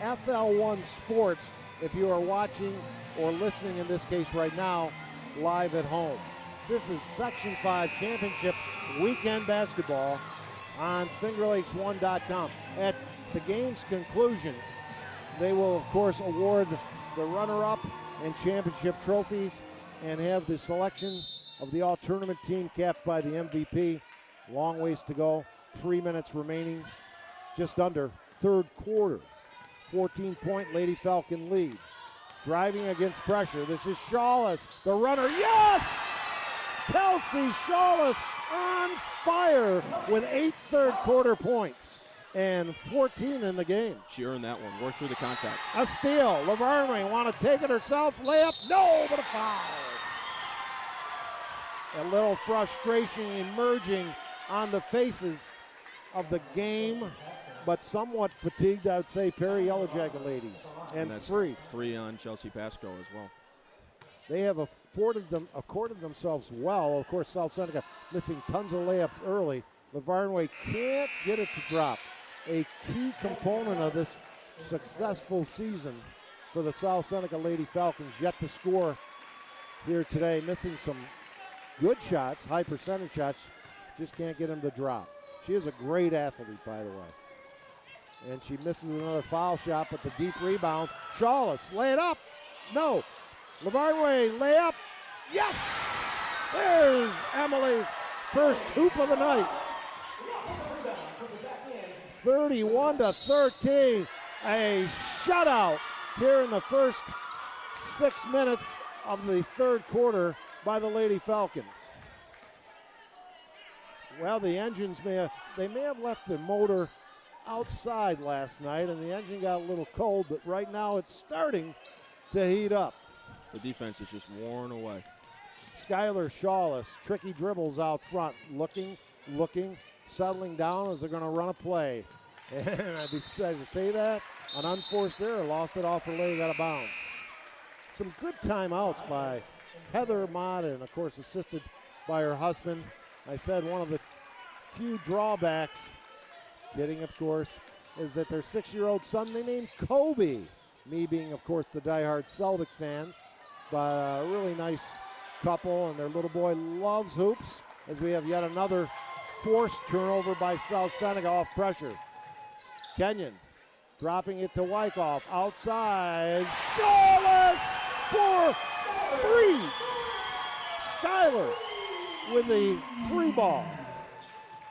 FL1 Sports if you are watching or listening, in this case right now, live at home. This is Section 5 Championship Weekend Basketball on FingerLakes1.com. At the game's conclusion, they will, of course, award the runner-up and championship trophies and have the selection of the all-tournament team capped by the MVP. Long ways to go. 3 minutes remaining, just under third quarter. 14-point Lady Falcon lead. Driving against pressure. This is Shawless, the runner. Yes! Kelsey Shawless on fire with 8 third-quarter points and 14 in the game. She earned that one. Worked through the contact. A steal. Lavarnway want to take it herself. Layup. No, but a foul. A little frustration emerging on the faces of the game, but somewhat fatigued, I would say, Perry Yellow Jacket ladies. And that's three on Chelsea Pasco as well. They have accorded themselves well. Of course, South Seneca missing tons of layups early. Lavarnway can't get it to drop. A key component of this successful season for the South Seneca Lady Falcons, yet to score here today, missing some good shots, high percentage shots, just can't get them to drop. She is a great athlete, by the way. And she misses another foul shot, but the deep rebound. Shawless, lay it up. No. Lavarnway, lay up. Yes! There's Emily's first hoop of the night. 31-13. A shutout here in the first 6 minutes of the third quarter by the Lady Falcons. Well, the engines may have left the motor outside last night, and the engine got a little cold, but right now it's starting to heat up. The defense is just worn away. Skylar Shawless, tricky dribbles out front, looking, settling down as they're going to run a play. And I'd be excited to say that. An unforced error, lost it off her leg out of bounds. Some good timeouts by Heather Mott, and of course assisted by her husband. I said one of the few drawbacks, kidding of course, is that their 6-year-old son they named Kobe. Me being, of course, the diehard Celtic fan, but a really nice couple, and their little boy loves hoops, as we have yet another forced turnover by South Seneca off pressure. Kenyon dropping it to Wyckoff, outside, Shawless for 3. Skylar with the 3 ball,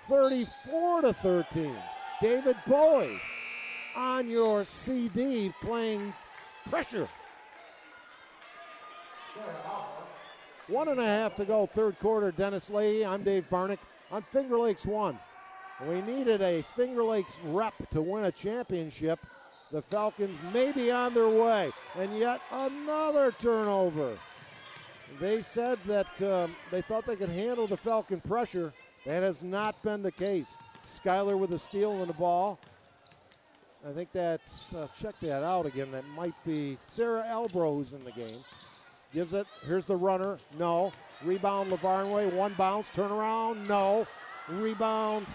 34-13. David Bowie on your CD playing pressure. 1.5 to go, third quarter. Dennis Leahy, I'm Dave Barnick on Finger Lakes 1. We needed a Finger Lakes rep to win a championship. The Falcons may be on their way, and yet another turnover. They said that they thought they could handle the Falcon pressure. That has not been the case. Skylar with a steal in the ball. I think that's, check that out again. That might be Sarah Elbro who's in the game. Gives it, here's the runner, no. Rebound LaVarnway, 1 bounce, turnaround, no. Rebound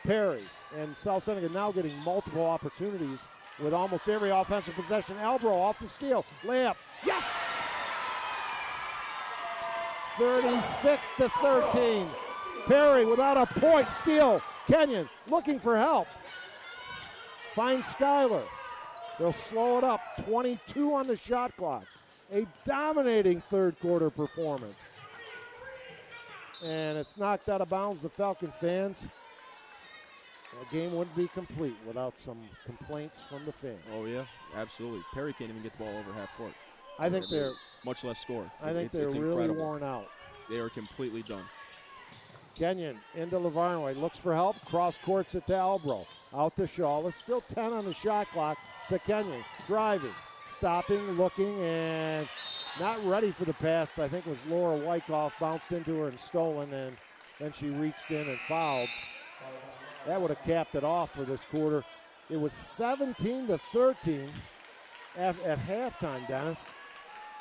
Perry. And South Seneca now getting multiple opportunities with almost every offensive possession. Elbro off the steal, layup, yes! 36-13. Perry without a point, steal. Kenyon looking for help. Finds Skylar. They'll slow it up. 22 on the shot clock. A dominating third quarter performance. And it's knocked out of bounds. The Falcon fans, the game wouldn't be complete without some complaints from the fans. Oh, yeah, absolutely. Perry can't even get the ball over half court. I think they're much less score. I think they're really incredible. Worn out. They are completely done. Kenyon into LaVarnway, looks for help, cross courts it to Elbro. Out to Shawless, still 10 on the shot clock to Kenyon. Driving, stopping, looking, and not ready for the pass. I think it was Laura Wyckoff, bounced into her and stolen, and then she reached in and fouled. That would have capped it off for this quarter. It was 17-13 at halftime, Dennis.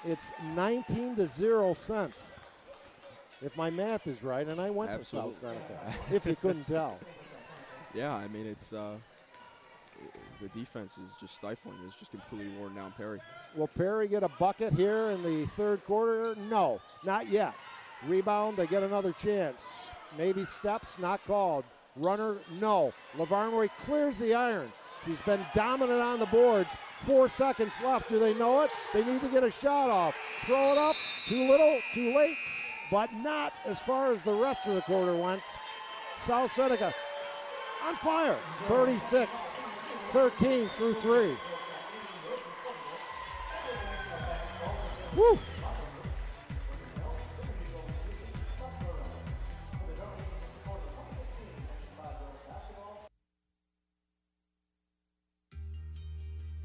It's 19-0 since. If my math is right, and I went Absolutely. to South Seneca, if you couldn't tell. Yeah, I mean, it's the defense is just stifling. It's just completely worn down Perry. Will Perry get a bucket here in the third quarter? No, not yet. Rebound, they get another chance. Maybe steps, not called. Runner, no. LaVarnway clears the iron. She's been dominant on the boards. 4 seconds left. Do they know it? They need to get a shot off. Throw it up. Too little, too late. But not as far as the rest of the quarter went. South Seneca on fire. 36-13 through 3. Woo!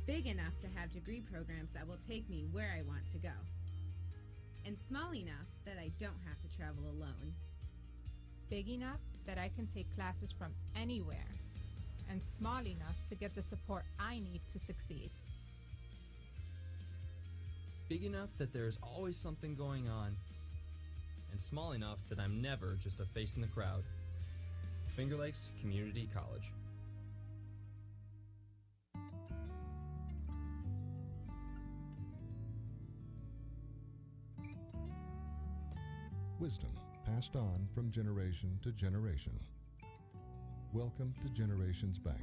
Big enough to have degree programs that will take me where I want to go. And small enough that I don't have to travel alone. Big enough that I can take classes from anywhere. And small enough to get the support I need to succeed. Big enough that there's always something going on. And small enough that I'm never just a face in the crowd. Finger Lakes Community College. Wisdom passed on from generation to generation. Welcome to Generations Bank.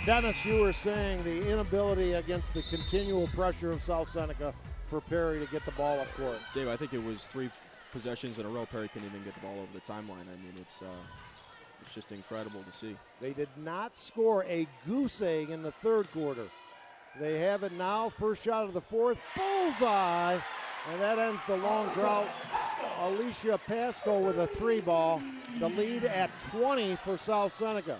Dennis, you were saying the inability against the continual pressure of South Seneca for Perry to get the ball up court. Dave, I think it was 3 possessions in a row, Perry couldn't even get the ball over the timeline. I mean, it's just incredible to see. They did not score a goose egg in the third quarter. They have it now. First shot of the fourth. Bullseye. And that ends the long drought. Alicia Pasco with a 3-ball. The lead at 20 for South Seneca.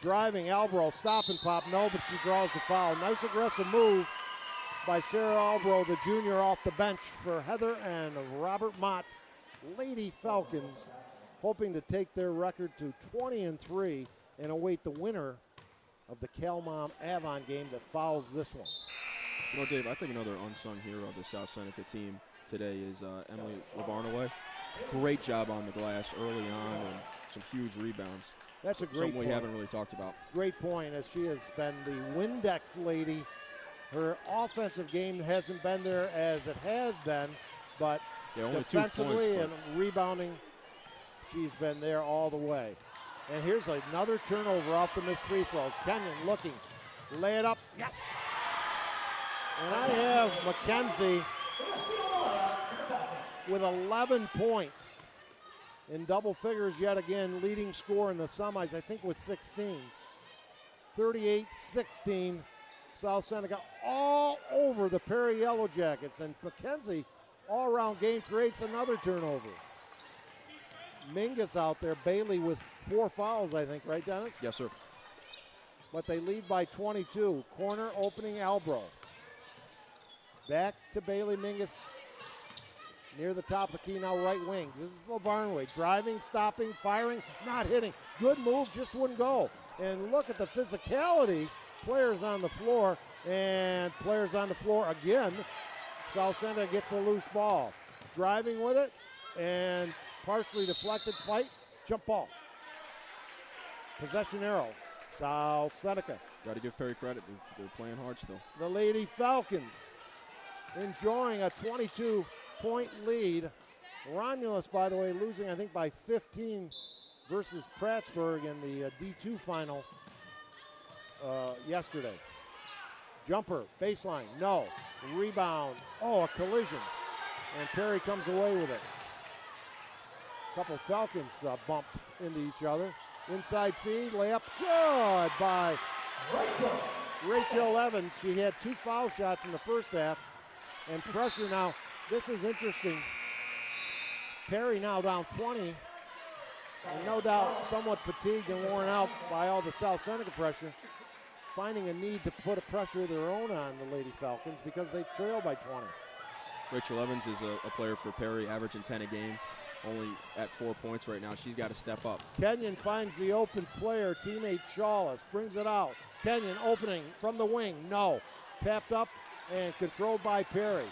Driving Albro. Stop and pop. No, but she draws the foul. Nice aggressive move by Sarah Albro, the junior, off the bench for Heather and Robert Mott's Lady Falcons, hoping to take their record to 20-3 and await the winner of the Calmom Avon game that follows this one. You know, Dave, I think another unsung hero of the South Seneca team today is Emily Lavarnaway. Great job on the glass early on and some huge rebounds. That's a great something point. we haven't really talked about. Great point, as she has been the Windex lady. Her offensive game hasn't been there as it has been, but only defensively 2 points, and rebounding, she's been there all the way. And here's another turnover off the missed free throws. Kenyon looking, lay it up, yes! And I have Mackenzie with 11 points in double figures yet again, leading scorer in the semis, I think with 16. 38-16, South Seneca all over the Perry Yellow Jackets, and Mackenzie all-around game creates another turnover. Mingus out there, Bailey with 4 fouls, I think, right, Dennis? Yes, sir. But they lead by 22. Corner opening Albro. Back to Bailey Mingus. Near the top of the key now, right wing. This is Lavarnaway driving, stopping, firing, not hitting. Good move, just wouldn't go. And look at the physicality. Players on the floor, and players on the floor again. South Seneca gets the loose ball. Driving with it, and partially deflected fight, jump ball. Possession arrow, South Seneca. Got to give Perry credit. They're playing hard still. The Lady Falcons enjoying a 22-point lead. Romulus, by the way, losing, I think, by 15 versus Prattsburgh in the D2 final yesterday. Jumper, baseline, no. Rebound, a collision. And Perry comes away with it. Couple Falcons bumped into each other. Inside feed, layup, good by Rachel Evans. She had 2 foul shots in the first half. And pressure now, this is interesting. Perry now down 20. And no doubt somewhat fatigued and worn out by all the South Seneca pressure. Finding a need to put a pressure of their own on the Lady Falcons because they've trailed by 20. Rachel Evans is a player for Perry, averaging 10 a game. Only at 4 points right now. She's got to step up. Kenyon finds the open player, teammate Shawless, brings it out. Kenyon opening from the wing, no. Tapped up and controlled by Perry.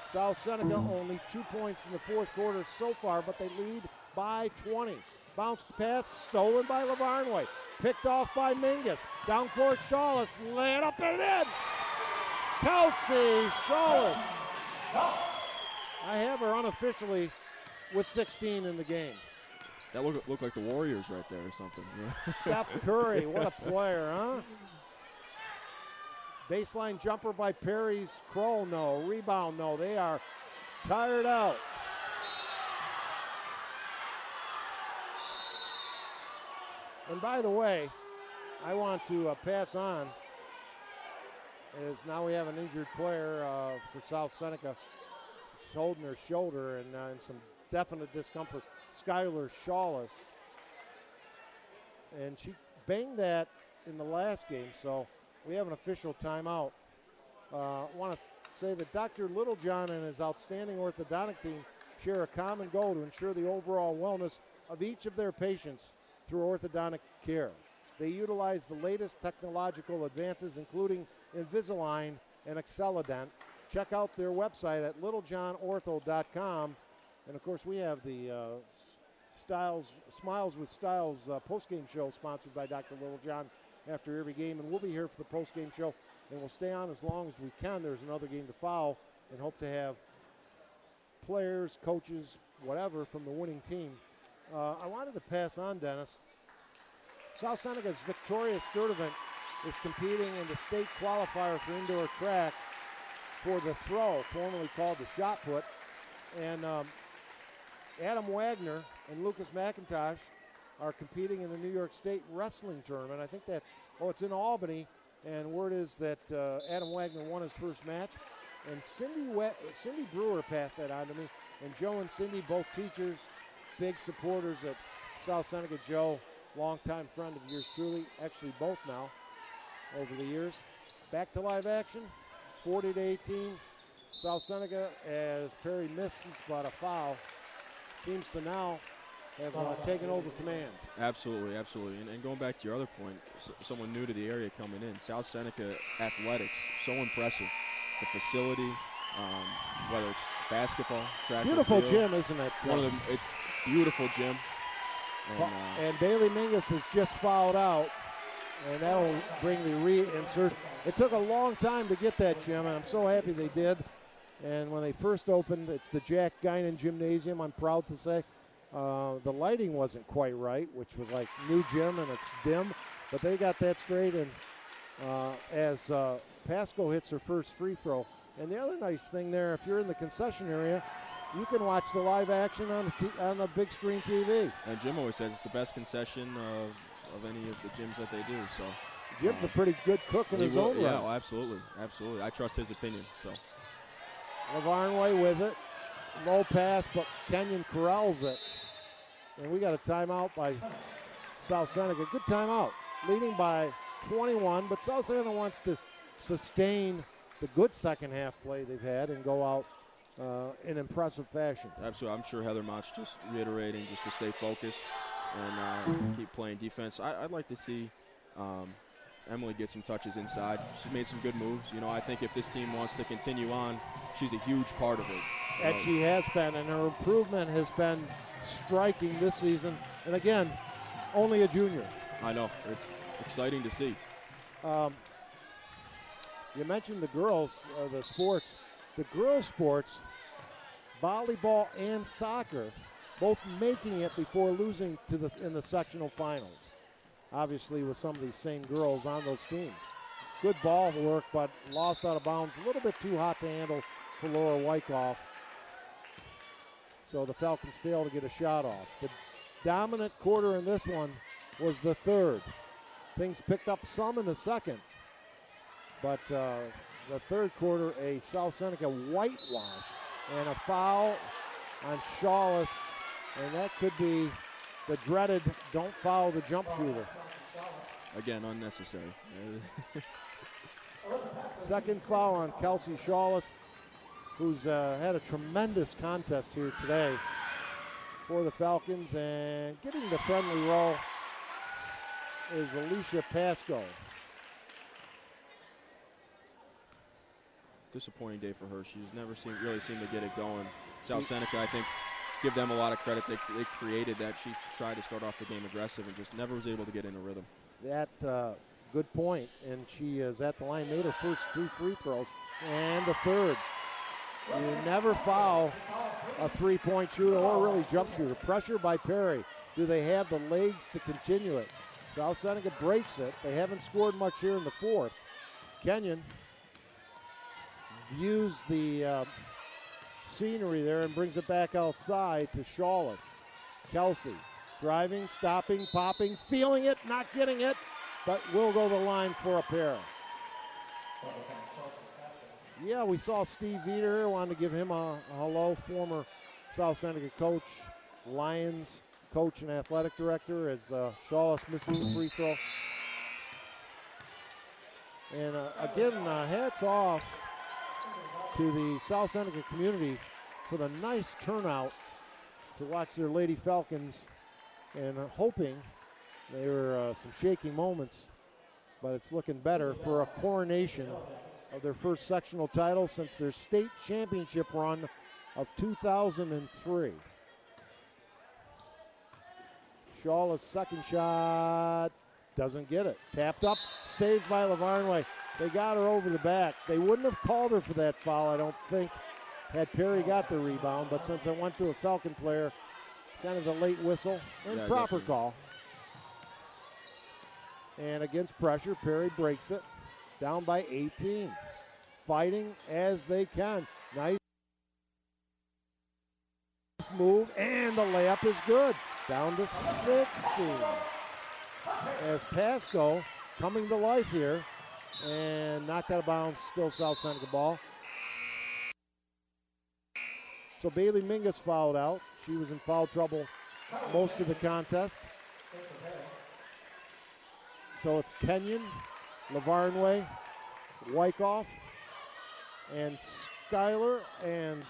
South Seneca only 2 points in the fourth quarter so far, but they lead by 20. Bounce pass stolen by Lavarnaway. Picked off by Mingus. Down court, Shawless, lay it up and in. Kelsey Shawless. I have her unofficially with 16 in the game. That looked like the Warriors right there or something. Yeah. Steph Curry, what a player, huh? Baseline jumper by Perry's Kroll, no. Rebound, no. They are tired out. And by the way, I want to pass on, as now we have an injured player for South Seneca. She's holding her shoulder and in some definite discomfort. Skylar Shawless. And she banged that in the last game, so we have an official timeout. I want to say that Dr. Littlejohn and his outstanding orthodontic team share a common goal to ensure the overall wellness of each of their patients through orthodontic care. They utilize the latest technological advances, including Invisalign and Excellident. Check out their website at littlejohnortho.com. And, of course, we have the Smiles with Styles postgame show sponsored by Dr. Littlejohn after every game. And we'll be here for the postgame show, and we'll stay on as long as we can. There's another game to follow, and hope to have players, coaches, whatever from the winning team. I wanted to pass on, Dennis. South Seneca's Victoria Sturdivant is competing in the state qualifier for indoor track for the throw, formerly called the shot put. And Adam Wagner and Lucas McIntosh are competing in the New York State Wrestling Tournament. I think it's in Albany, and word is that Adam Wagner won his first match. And Cindy Brewer passed that on to me. And Joe and Cindy, both teachers, big supporters at South Seneca. Joe, longtime friend of yours truly, actually both now over the years. Back to live action, 40-18. South Seneca, as Perry misses but a foul, seems to now have taken over command. Absolutely. And going back to your other point, someone new to the area coming in, South Seneca athletics, so impressive. The facility, whether it's basketball, track, beautiful field, gym, isn't it? It's beautiful gym. And Bailey Mingus has just fouled out, and that'll bring the reinsert. It took a long time to get that gym, and I'm so happy they did. And when they first opened, it's the Jack Guinan Gymnasium, I'm proud to say. The lighting wasn't quite right, which was like new gym, and it's dim. But they got that straight, and as Pasco hits her first free throw. And the other nice thing there, if you're in the concession area, you can watch the live action on the big screen TV. And Jim always says it's the best concession of any of the gyms that they do. So Jim's a pretty good cook in his own right. Yeah, absolutely. I trust his opinion. So Lavarnway with it. Low pass, but Kenyon corrals it. And we got a timeout by South Seneca. Good timeout. Leading by 21, but South Seneca wants to sustain the good second half play they've had and go out in impressive fashion. Absolutely. I'm sure Heather Mott's just reiterating just to stay focused and keep playing defense. I'd like to see Emily get some touches inside. She's made some good moves. I think if this team wants to continue on, she's a huge part of it. And she has been, and her improvement has been striking this season. And again, only a junior. I know. It's exciting to see. You mentioned the girls, the sports. The girls' sports, volleyball and soccer, both making it before losing in the sectional finals. Obviously, with some of these same girls on those teams. Good ball work, but lost out of bounds. A little bit too hot to handle for Laura Wyckoff. So the Falcons fail to get a shot off. The dominant quarter in this one was the third. Things picked up some in the second. But the third quarter, a South Seneca whitewash and a foul on Shawless. And that could be the dreaded don't foul the jump shooter. Again, unnecessary. Second foul on Kelsey Shawless, who's had a tremendous contest here today for the Falcons. And getting the friendly roll is Alicia Pasco. Disappointing day for her. She's never really seemed to get it going. South Seneca, I think, give them a lot of credit. They created that. She tried to start off the game aggressive and just never was able to get in a rhythm. That good point. And she is at the line, made her first 2 free throws and the third. You never foul a three-point shooter or really jump shooter. Pressure by Perry. Do they have the legs to continue it? South Seneca breaks it. They haven't scored much here in the fourth. Kenyon views the scenery there and brings it back outside to Shawless. Kelsey driving, stopping, popping, feeling it, not getting it, but will go to the line for a pair. Yeah, we saw Steve Veter here. Wanted to give him a hello, former South Seneca coach, Lions coach and athletic director, as Shawless misses the free throw. And again, hats off to the South Seneca community for the nice turnout to watch their Lady Falcons, and hoping there were some shaking moments, but it's looking better for a coronation of their first sectional title since their state championship run of 2003. Shawless' second shot doesn't get it. Tapped up, saved by Lavarnway. They got her over the back. They wouldn't have called her for that foul, I don't think, had Perry got the rebound, but since it went to a Falcon player, kind of the late whistle, and proper definitely. Call. And against pressure, Perry breaks it, down by 18. Fighting as they can. Nice move, and the layup is good. Down to 60. As Pasco coming to life here and knocked out of bounds, still South Seneca ball. So Bailey Mingus fouled out. She was in foul trouble most of the contest. So it's Kenyon, Lavarnway, Wyckoff, and Schuyler, and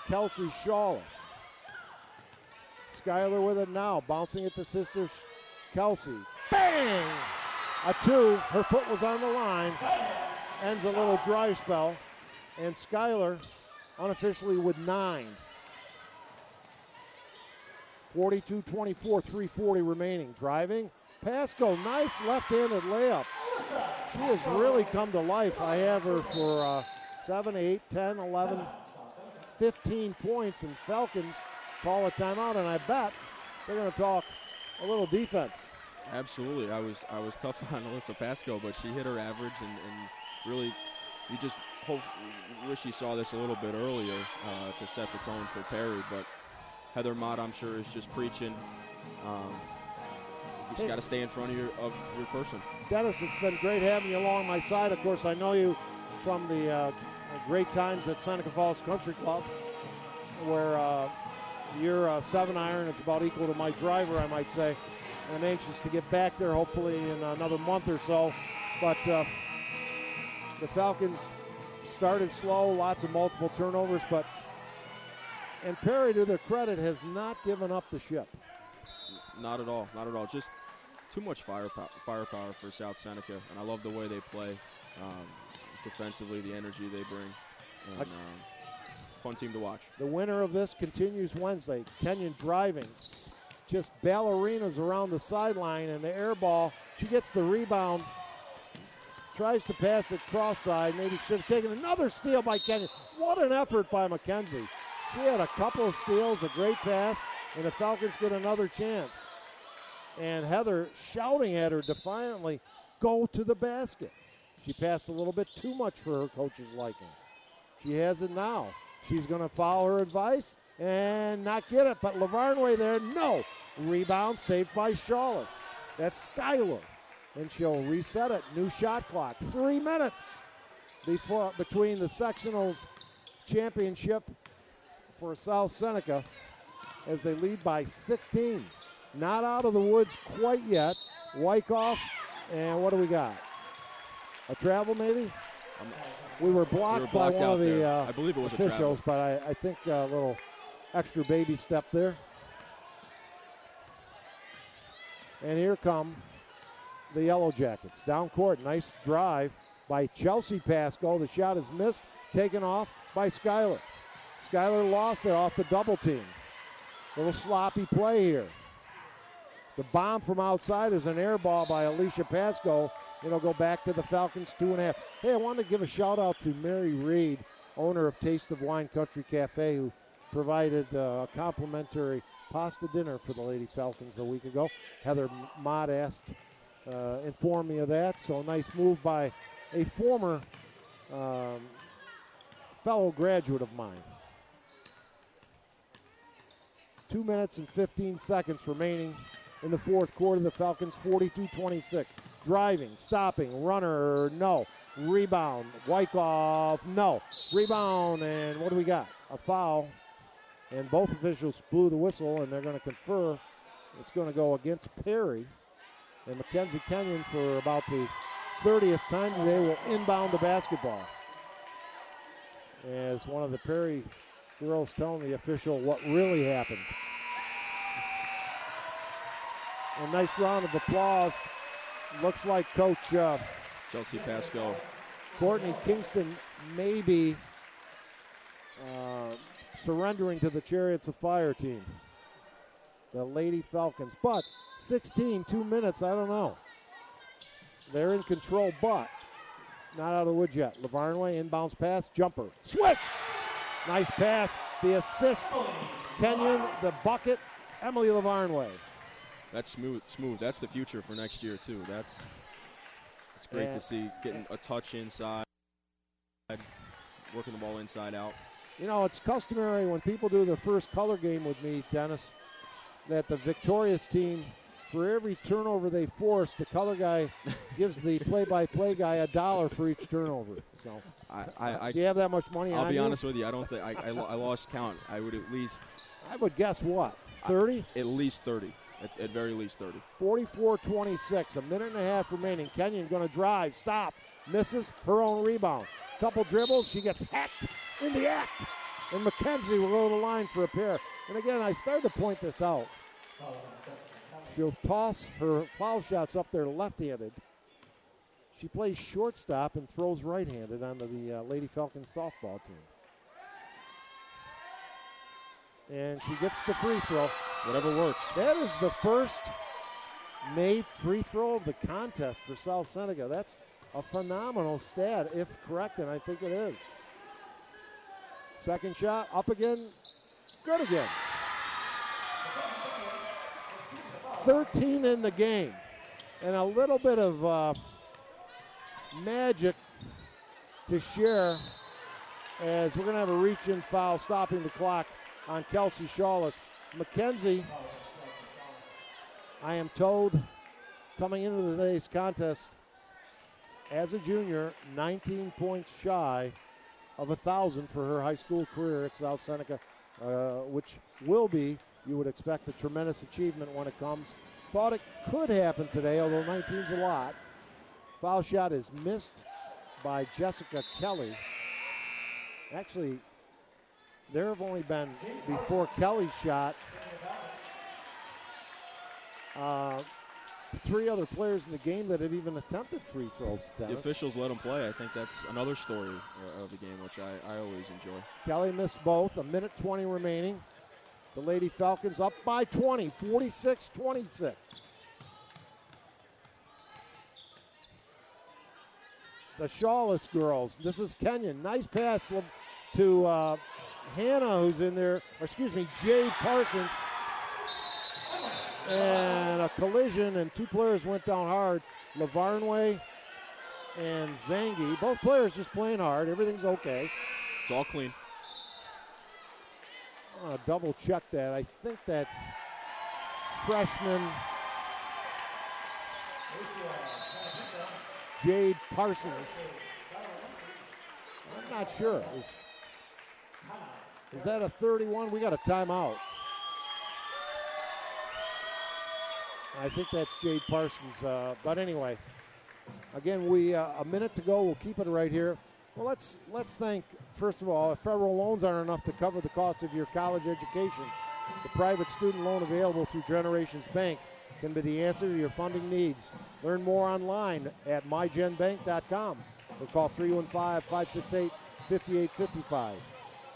Kelsey Shawless. Schuyler with it now, bouncing it to sister Kelsey. Bang! A 2, her foot was on the line. Ends a little dry spell. And Schuyler unofficially with 9. 42-24, 3:40 remaining. Driving. Pasco, nice left-handed layup. She has really come to life. I have her for 7, 8, 10, 11, 15 points, and Falcons call a timeout, and I bet they're going to talk a little defense. Absolutely. I was tough on Alyssa Pasco, but she hit her average, and really you just wish you saw this a little bit earlier to set the tone for Perry. But Heather Mott, I'm sure, is just preaching. You just got to stay in front of your person. Dennis, it's been great having you along my side. Of course, I know you from the great times at Seneca Falls Country Club, where your 7-iron is about equal to my driver, I might say. And I'm anxious to get back there, hopefully in another month or so. But the Falcons started slow, lots of multiple turnovers, and Perry, to their credit, has not given up the ship. Not at all, not at all. Just too much firepower for South Seneca, and I love the way they play. Defensively, the energy they bring, and fun team to watch. The winner of this continues Wednesday. Kenyon driving, just ballerinas around the sideline, and the air ball. She gets the rebound, tries to pass it cross side. Maybe should have taken another steal by Kenyon. What an effort by McKenzie. She had a couple of steals, a great pass, and the Falcons get another chance. And Heather shouting at her defiantly, go to the basket. She passed a little bit too much for her coach's liking. She has it now. She's going to follow her advice and not get it. But Lavarnway there, no. Rebound saved by Shawless. That's Schuyler. And she'll reset it. New shot clock. 3 minutes between the sectionals championship for South Seneca as they lead by 16. Not out of the woods quite yet. Wyckoff, and what do we got? A travel maybe? We were blocked by one of the I believe it was officials, but I think a little extra baby step there. And here come the Yellow Jackets. Down court, nice drive by Chelsea Pasco. The shot is missed, taken off by Schuyler. Schuyler lost it off the double team. Little sloppy play here. The bomb from outside is an air ball by Alicia Pasco. It'll go back to the Falcons, 2.5. Hey, I wanted to give a shout out to Mary Reed, owner of Taste of Wine Country Cafe, who provided a complimentary pasta dinner for the Lady Falcons a week ago. Heather Mott informed me of that, so nice move by a former fellow graduate of mine. 2 minutes and 15 seconds remaining in the fourth quarter. The Falcons 42-26. Driving, stopping, runner, no. Rebound, Wyckoff, no. Rebound, and what do we got? A foul. And both officials blew the whistle, and they're going to confer. It's going to go against Perry. And Mackenzie Kenyon, for about the 30th time today, will inbound the basketball. As one of the Perry girls telling the official what really happened. A nice round of applause. Looks like Coach Chelsea Pasco. Courtney Kingston may be surrendering to the Chariots of Fire team, the Lady Falcons. But 16, 2 minutes, I don't know. They're in control, but not out of the woods yet. Lavarnway, inbounds pass, jumper, switch! Nice pass, the assist, Kenyon, the bucket, Emily Lavarnway. That's smooth. That's the future for next year, too. It's great to see, getting a touch inside, working the ball inside out. You know, it's customary when people do their first color game with me, Dennis, that the victorious team, for every turnover they force, the color guy gives the play-by-play guy $1 for each turnover. So, do you have that much money on you? I'll be honest with you. I don't think I lost count. I would at least. I would guess what? 30? At least 30. At very least 30. 44-26. A minute and a half remaining. Kenyon going to drive. Stop. Misses. Her own rebound. Couple dribbles. She gets hacked in the act. And McKenzie will go to the line for a pair. And again, I started to point this out. She'll toss her foul shots up there left-handed. She plays shortstop and throws right-handed onto the Lady Falcons softball team. And she gets the free throw. Whatever works. That is the first made free throw of the contest for South Seneca. That's a phenomenal stat, if correct, and I think it is. Second shot, up again, good again. 13 in the game. And a little bit of magic to share as we're going to have a reach-in foul stopping the clock on Kelsey Shawless. McKenzie, I am told, coming into today's contest as a junior, 19 points shy of 1,000 for her high school career at South Seneca, which will be, you would expect, a tremendous achievement when it comes. Thought it could happen today, although 19's a lot. Foul shot is missed by Jessica Kelly. Actually, there have only been, before Kelly's shot, 3 other players in the game that have even attempted free throws. Dennis. The officials let them play. I think that's another story of the game, which I always enjoy. Kelly missed both. A minute 20 remaining. The Lady Falcons up by 20, 46-26. The Shawless girls. This is Kenyon. Nice pass to Hannah, who's in there. Or excuse me, Jade Parsons. And a collision, and 2 players went down hard. Lavarnway and Zangi. Both players just playing hard. Everything's okay. It's all clean. I want to double check that. I think that's freshman Jade Parsons. I'm not sure. Is that a 31? We got a timeout. I think that's Jade Parsons. But anyway, again, a minute to go. We'll keep it right here. Well, let's thank, first of all, if federal loans aren't enough to cover the cost of your college education, the private student loan available through Generations Bank can be the answer to your funding needs. Learn more online at mygenbank.com or call 315-568-5855.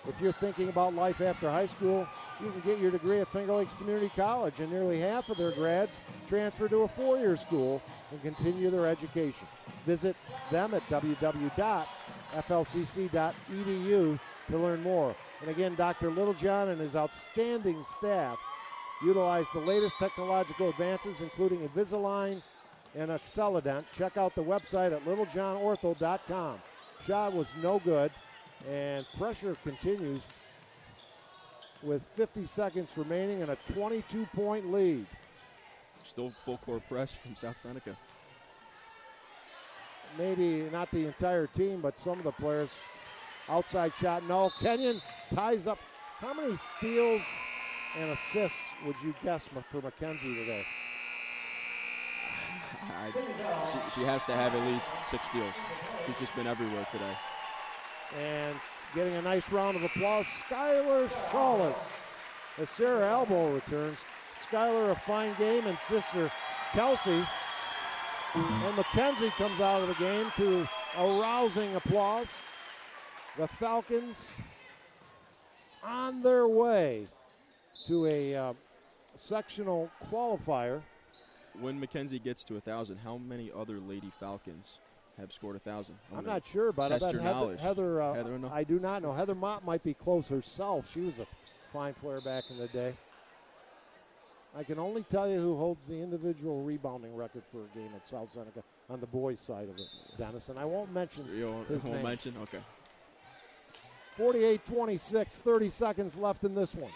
If you're thinking about life after high school, you can get your degree at Finger Lakes Community College, and nearly half of their grads transfer to a 4-year school and continue their education. Visit them at www.flcc.edu to learn more. And again, Dr. Littlejohn and his outstanding staff utilize the latest technological advances, including Invisalign and Acceladent. Check out the website at littlejohnortho.com. Shot was no good, and pressure continues with 50 seconds remaining and a 22-point lead. Still full court press from South Seneca. Maybe not the entire team, but some of the players. Outside shot, no. Kenyon ties up. How many steals and assists would you guess for McKenzie today? She has to have at least 6 steals. She's just been everywhere today. And getting a nice round of applause, Skylar Shawless. As Sarah Albo returns, Skylar a fine game, and sister Kelsey. And McKenzie comes out of the game to a rousing applause. The Falcons on their way to a sectional qualifier. When McKenzie gets to 1,000, how many other Lady Falcons have scored 1,000? I'm not sure, but I bet Heather no? I do not know. Heather Mott might be close herself. She was a fine player back in the day. I can only tell you who holds the individual rebounding record for a game at South Seneca on the boys' side of it, Dennis. And I won't mention his name. Mention? Okay. 48-26, 30 seconds left in this one.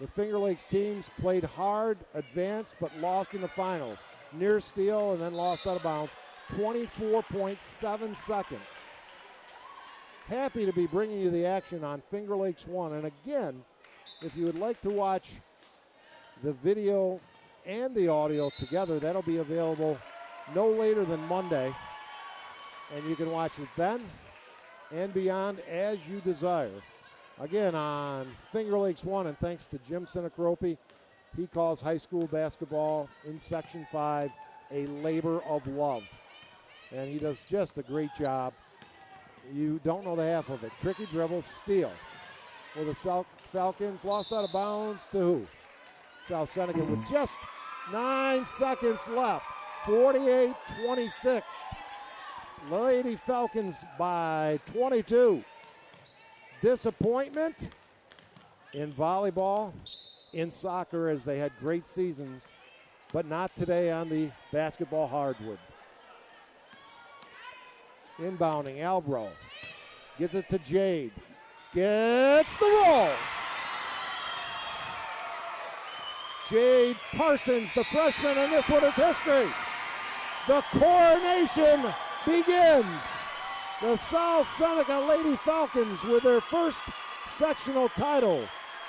The Finger Lakes teams played hard, advanced, but lost in the finals. Near steal and then lost out of bounds. 24.7 seconds. Happy to be bringing you the action on Finger Lakes 1. And again, if you would like to watch the video and the audio together, that'll be available no later than Monday. And you can watch it then and beyond as you desire. Again, on Finger Lakes 1, and thanks to Jim Sinacropi, he calls high school basketball in Section 5 a labor of love. And he does just a great job. You don't know the half of it. Tricky dribble, steal. Well, the Falcons lost out of bounds to who? South Seneca with just 9 seconds left. 48-26. Lady Falcons by 22. Disappointment in volleyball, in soccer, as they had great seasons, but not today on the basketball hardwood. Inbounding, Albro gets it to Jade. Gets the roll. Jade Parsons, the freshman, and this one is history. The coronation begins. The South Seneca Lady Falcons with their first sectional title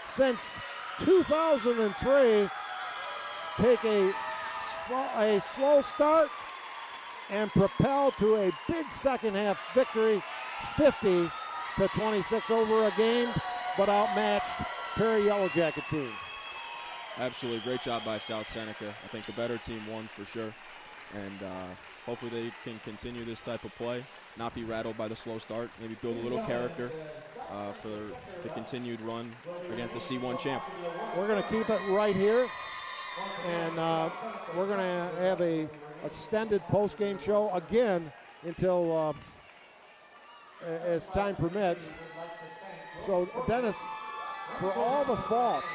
since 2003 take a slow start and propel to a big second half victory, 50-26 over a gamed but outmatched Perry Yellow Jacket team. Absolutely, great job by South Seneca. I think the better team won for sure, and hopefully they can continue this type of play, not be rattled by the slow start, maybe build a little character for the continued run against the C1 champ. We're going to keep it right here, and we're going to have a extended post-game show again until as time permits. So, Dennis, for all the faults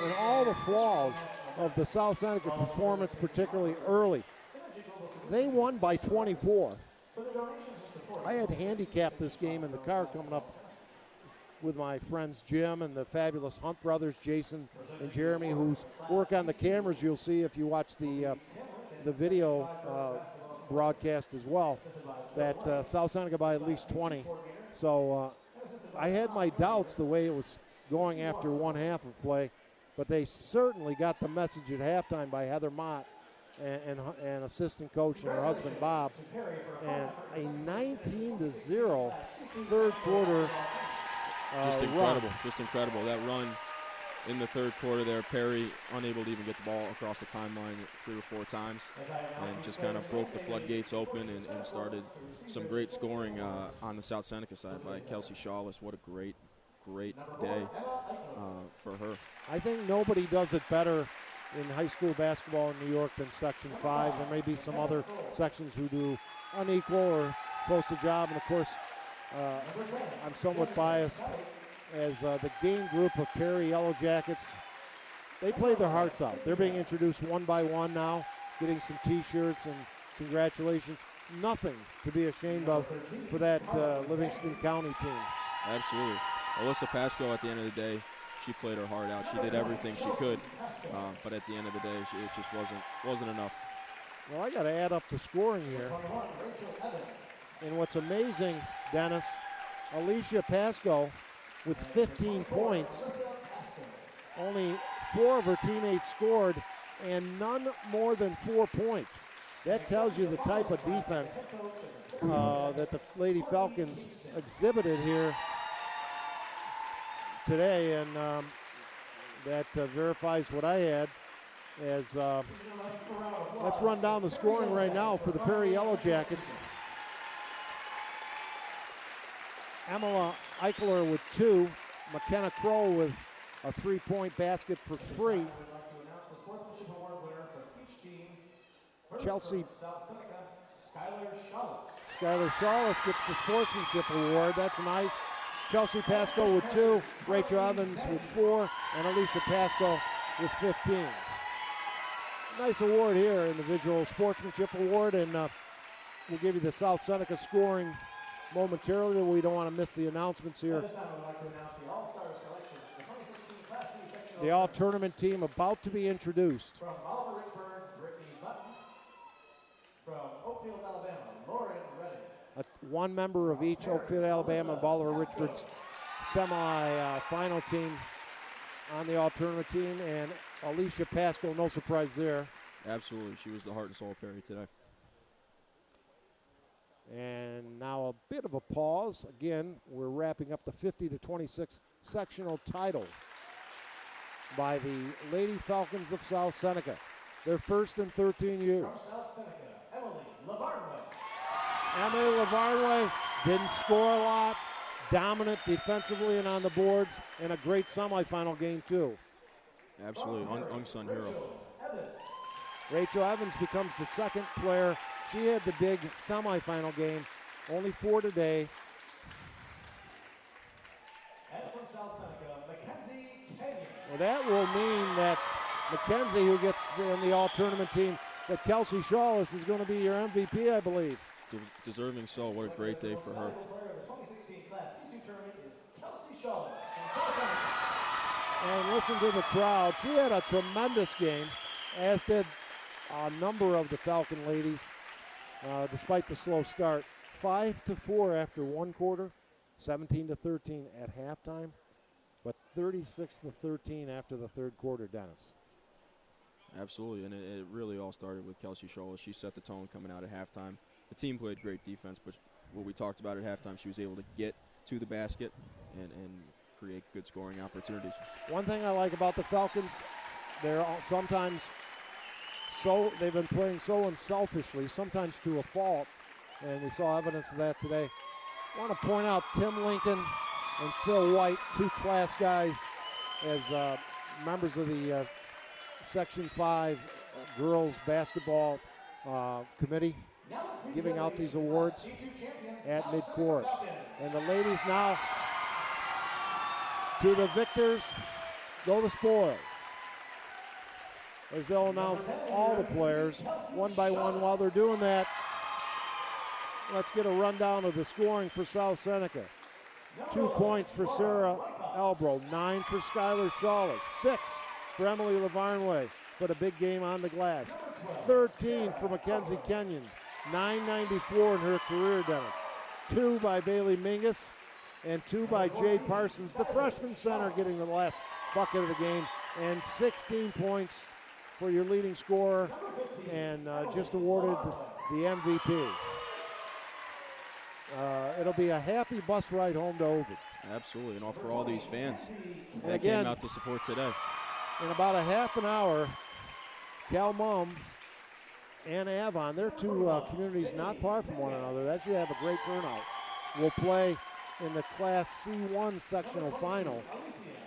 and all the flaws of the South Seneca performance, particularly early, they won by 24. I had handicapped this game in the car coming up with my friends Jim and the fabulous Hunt brothers, Jason and Jeremy, whose work on the cameras you'll see if you watch the video broadcast as well, that South Seneca by at least 20. So I had my doubts the way it was going after one half of play, but they certainly got the message at halftime by Heather Mott and assistant coach and her husband Bob, and a 19-0 third quarter just incredible, run. just incredible. That run in the third quarter there, Perry unable to even get the ball across the timeline 3 or 4 times, and just kind of broke the floodgates open and started some great scoring on the South Seneca side by Kelsey Shawless. What a great day for her. I think nobody does it better in high school basketball in New York than Section 5. There may be some other sections who do unequal or close to job, and of course I'm somewhat biased as the game group of Perry Yellow Jackets, they played their hearts out. They're being introduced one by one now, getting some T-shirts and congratulations. Nothing to be ashamed of for that Livingston County team. Absolutely. Alyssa Pasco, at the end of the day, she played her heart out. She did everything she could, but at the end of the day, it just wasn't enough. Well, I got to add up the scoring here. And what's amazing, Dennis, Alicia Pasco with 15 points. Only 4 of her teammates scored, and none more than 4 points. That tells you the type of defense that the Lady Falcons exhibited here today, and that verifies what I had. As let's run down the scoring right now for the Perry Yellow Jackets. Emma Eichler with 2. McKenna Crow with a 3-point basket for 3. Chelsea Skylar Shawless gets the sportsmanship award. That's nice. Chelsea Pasco with 2. Rachel Evans with 4. And Alicia Pasco with 15. Nice award here, individual sportsmanship award, and we'll give you the South Seneca scoring momentarily. We don't want to miss the announcements here. At this time, I would like to announce the All-Star selections for the 2016 Class C sectional. The all-tournament team about to be introduced. From Oliver Richburg, Brittany Mott. From Oakfield, Alabama, Lauren Redding. One member of each Oakfield, Alabama, and Oliver Richburg's semi-final team on the all-tournament team, and Alicia Pascal, no surprise there. Absolutely. She was the heart and soul of Perry today. And now a bit of a pause. Again, we're wrapping up the 50-26 sectional title by the Lady Falcons of South Seneca. Their first in 13 years. From South Seneca, Emily Lavarnway. Emily Lavarnway didn't score a lot. Dominant defensively and on the boards, and a great semifinal game too. Absolutely, unsung hero. Rachel Evans becomes the second player. She had the big semifinal game, only 4 today. And from South Seneca, Mackenzie Kenyon. Well, that will mean that Mackenzie, who gets in the all-tournament team, that Kelsey Shawless is going to be your MVP, I believe. Deserving so. What a great day for her. And listen to the crowd. She had a tremendous game, as did a number of the Falcon ladies, despite the slow start. 5-4 after one quarter, 17-13 at halftime, but 36-13 after the third quarter, Dennis. Absolutely, and it really all started with Kelsey Scholes. She set the tone coming out at halftime. The team played great defense, but what we talked about at halftime, she was able to get to the basket and create good scoring opportunities. One thing I like about the Falcons, they're sometimes they've been playing so unselfishly, sometimes to a fault, and we saw evidence of that today. I want to point out Tim Lincoln and Phil White, two class guys, as members of the Section 5 girls basketball committee, giving out these awards at midcourt. And the ladies now, to the victors go the spoils, as they'll announce all the players one by one. While they're doing that, let's get a rundown of the scoring for South Seneca. 2 points for Sarah Elbro, 9 for Skylar Shawless, 6 for Emily Lavarnway, but a big game on the glass. 13 for Mackenzie Kenyon, 994 in her career, Dennis. 2 by Bailey Mingus, and 2 by Jade Parsons, the freshman center, getting the last bucket of the game, and 16 points for your leading scorer, and just awarded the MVP. It'll be a happy bus ride home to Ovid. Absolutely, and for all these fans and that again, came out to support today. In about a half an hour, Calmum and Avon, they're two communities not far from one another. That should have a great turnout. Will play in the Class C1 sectional final.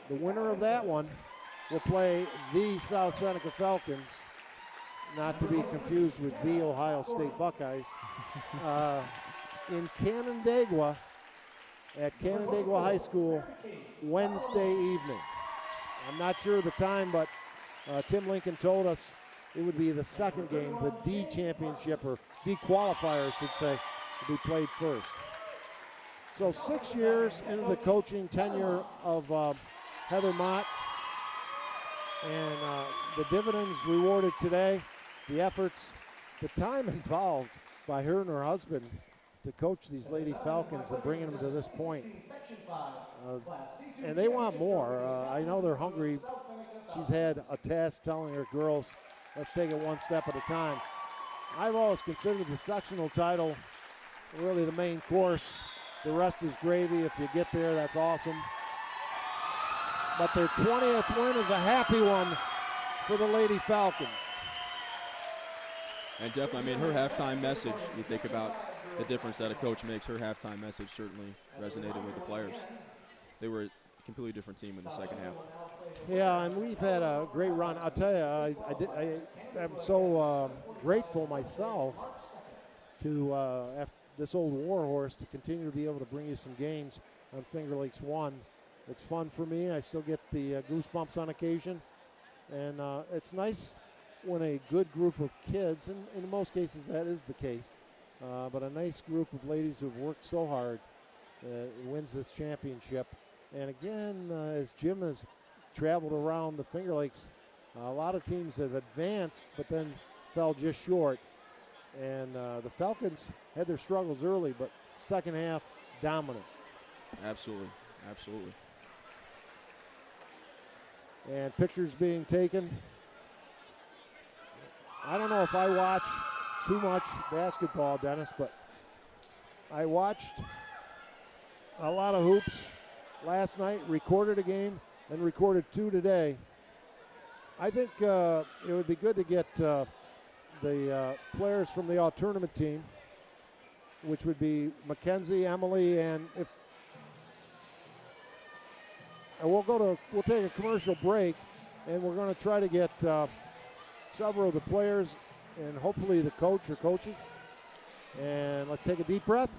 The winner of that one will play the South Seneca Falcons, not to be confused with the Ohio State Buckeyes, in Canandaigua at Canandaigua High School Wednesday evening. I'm not sure of the time, but Tim Lincoln told us it would be the second game, the D championship, or D qualifier, I should say, to be played first. So 6 years into the coaching tenure of Heather Mott, and the dividends rewarded today, the efforts, the time involved by her and her husband to coach these Lady Falcons and bringing them to this point. And they want more. I know they're hungry. She's had a task telling her girls, let's take it one step at a time. I've always considered the sectional title really the main course. The rest is gravy. If you get there, that's awesome. But their 20th win is a happy one for the Lady Falcons. And definitely, I mean, her halftime message, you think about the difference that a coach makes, her halftime message certainly resonated with the players. They were a completely different team in the second half. Yeah, and we've had a great run. I'll tell you, I'm so grateful myself to after this old warhorse to continue to be able to bring you some games on Finger Lakes 1. It's fun for me. I still get the goosebumps on occasion. And it's nice when a good group of kids, and in most cases that is the case, but a nice group of ladies who've worked so hard wins this championship. And again, as Jim has traveled around the Finger Lakes, a lot of teams have advanced but then fell just short. And the Falcons had their struggles early, but second half, dominant. Absolutely, absolutely. And pictures being taken. I don't know if I watch too much basketball, Dennis, but I watched a lot of hoops last night, recorded a game, and recorded 2 today. I think it would be good to get the players from the all-tournament team, which would be Mackenzie, Emily, and we'll take a commercial break, and we're going to try to get several of the players and hopefully the coach or coaches. And let's take a deep breath.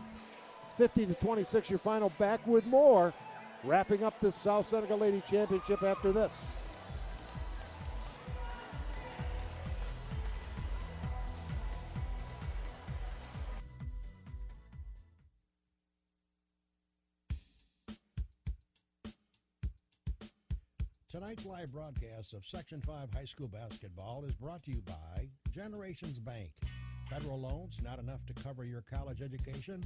50-26, your final. Back with more, wrapping up this South Seneca Lady Championship after this. Tonight's live broadcast of Section 5 High School Basketball is brought to you by Generations Bank. Federal loans not enough to cover your college education?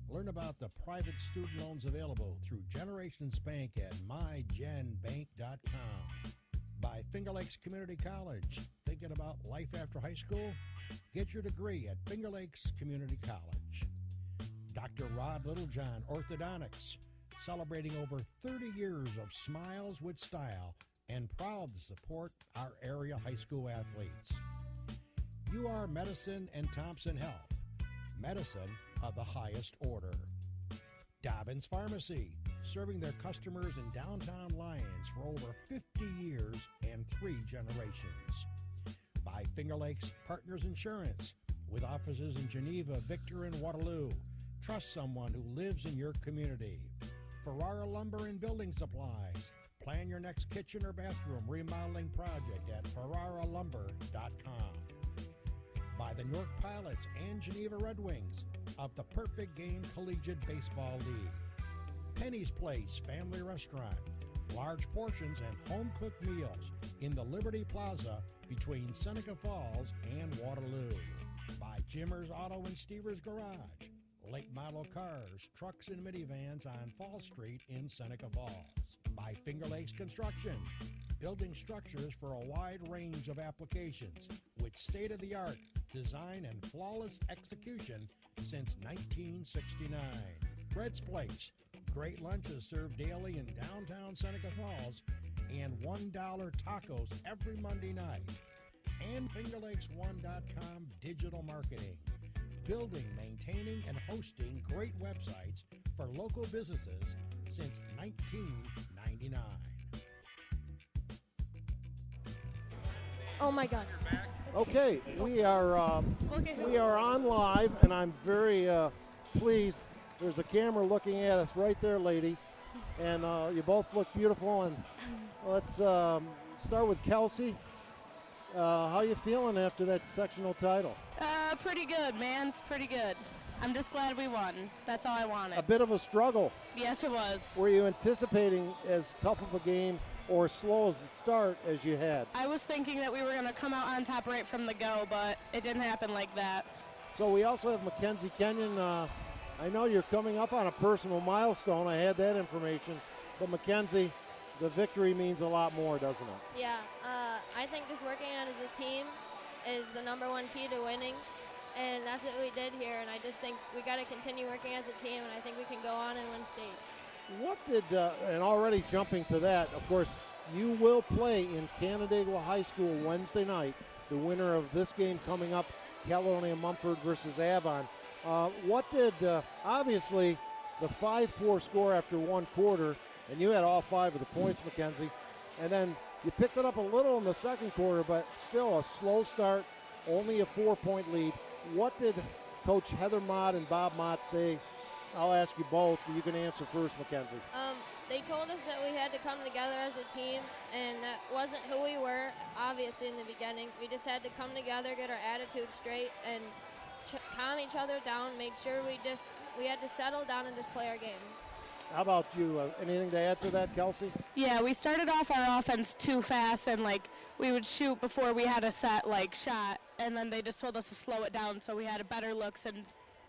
Learn about the private student loans available through Generations Bank at mygenbank.com. By Finger Lakes Community College. Thinking about life after high school? Get your degree at Finger Lakes Community College. Dr. Rod Littlejohn Orthodontics. Celebrating over 30 years of smiles with style and proud to support our area high school athletes. UR Medicine and Thompson Health, medicine of the highest order. Dobbins Pharmacy, serving their customers in downtown Lyons for over 50 years and 3 generations. By Finger Lakes Partners Insurance, with offices in Geneva, Victor, and Waterloo. Trust someone who lives in your community. Ferrara Lumber and Building Supplies. Plan your next kitchen or bathroom remodeling project at ferraralumber.com. By the Newark Pilots and Geneva Red Wings of the Perfect Game Collegiate Baseball League. Penny's Place Family Restaurant. Large portions and home-cooked meals in the Liberty Plaza between Seneca Falls and Waterloo. By Jimmer's Auto and Stevers Garage. Late model cars, trucks, and minivans on Fall Street in Seneca Falls. By Finger Lakes Construction, building structures for a wide range of applications with state-of-the-art design and flawless execution since 1969. Red's Place, great lunches served daily in downtown Seneca Falls, and $1 tacos every Monday night. And FingerLakes1.com digital marketing. Building, maintaining, and hosting great websites for local businesses since 1999. Oh my God. Okay, we are on live, and I'm very pleased. There's a camera looking at us right there, ladies, and you both look beautiful. And let's start with Kelsey. How you feeling after that sectional title? Pretty good, man. It's pretty good. I'm just glad we won. That's all I wanted. A bit of a struggle. Yes, it was. Were you anticipating as tough of a game or slow as a start as you had? I was thinking that we were going to come out on top right from the go, but it didn't happen like that. So we also have Mackenzie Kenyon. I know you're coming up on a personal milestone. I had that information. But Mackenzie, the victory means a lot more, doesn't it? Yeah, I think just working on as a team is the number one key to winning, and that's what we did here. And I just think we got to continue working as a team, and I think we can go on and win states. What did, and already jumping to that, of course, you will play in Canandaigua High School Wednesday night. The winner of this game coming up, Caledonia Mumford versus Avon. What did, obviously, the 5-4 score after one quarter, and you had all 5 of the points, Mackenzie, and then you picked it up a little in the second quarter, but still a slow start, only a 4-point lead. What did Coach Heather Mott and Bob Mott say? I'll ask you both, but you can answer first, Mackenzie. They told us that we had to come together as a team, and that wasn't who we were, obviously, in the beginning. We just had to come together, get our attitude straight, and calm each other down, made sure we had to settle down and just play our game. How about you? Anything to add to that, Kelsey? Yeah, we started off our offense too fast, and we would shoot before we had a set shot, and then they just told us to slow it down so we had better looks and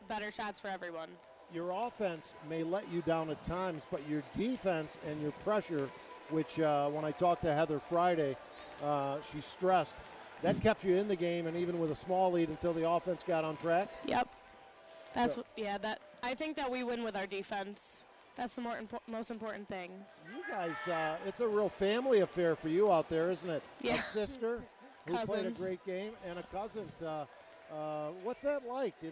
better shots for everyone. Your offense may let you down at times, but your defense and your pressure, which when I talked to Heather Friday, she stressed, that kept you in the game, and even with a small lead until the offense got on track. Yep. I think that we win with our defense. That's the most important thing. You guys, it's a real family affair for you out there, isn't it? Yeah. A sister who played a great game and a cousin. What's that like? How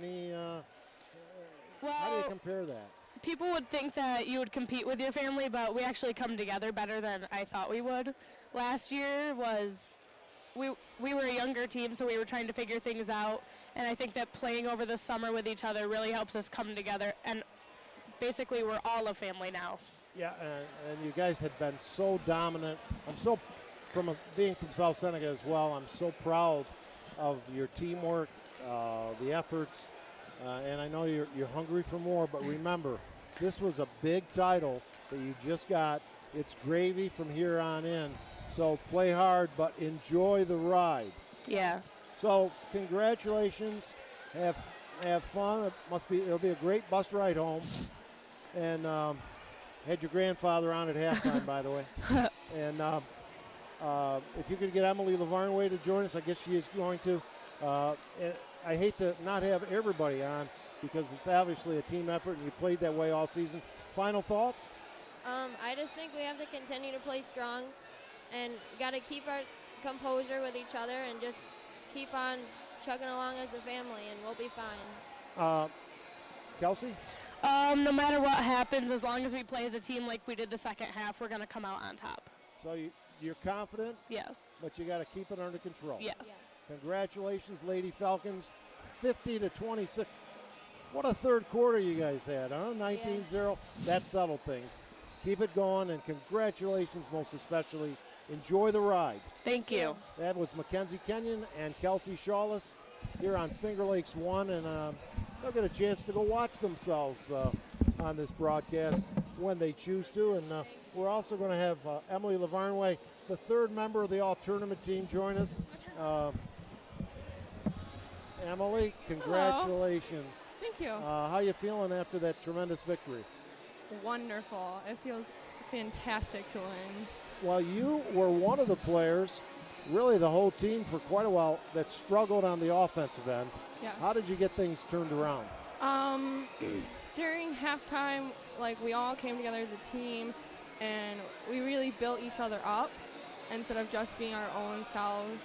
do you compare that? People would think that you would compete with your family, but we actually come together better than I thought we would. Last year we were a younger team, so we were trying to figure things out, and I think that playing over the summer with each other really helps us come together, and basically we're all a family now. Yeah, and you guys had been so dominant. Being from South Seneca as well, I'm so proud of your teamwork, the efforts, and I know you're hungry for more, but remember, this was a big title that you just got. It's gravy from here on in, so play hard, but enjoy the ride. Yeah. So congratulations, have fun. It'll be a great bus ride home. And had your grandfather on at halftime, by the way. And if you could get Emily Lavarnway to join us, I guess she is going to. And I hate to not have everybody on because it's obviously a team effort, and you played that way all season. Final thoughts? I just think we have to continue to play strong and got to keep our composure with each other and just keep on chugging along as a family, and we'll be fine. Kelsey? No matter what happens, as long as we play as a team like we did the second half, we're going to come out on top. So you're confident? Yes. But you got to keep it under control. Yes. Congratulations, Lady Falcons, 50-26. What a third quarter you guys had, huh? 19-0. Yeah. That settled things. Keep it going, and congratulations most especially. Enjoy the ride. Thank you. That was Mackenzie Kenyon and Kelsey Shawless here on Finger Lakes 1, and they'll get a chance to go watch themselves on this broadcast when they choose to. And we're also going to have Emily Lavarnway, the third member of the all-tournament team, join us. Emily, congratulations. Hello. Thank you. How you feeling after that tremendous victory? Wonderful. It feels fantastic to win. Well, you were one of the players, really the whole team for quite a while, that struggled on the offensive end. Yes. How did you get things turned around? During halftime, we all came together as a team, and we really built each other up instead of just being our own selves.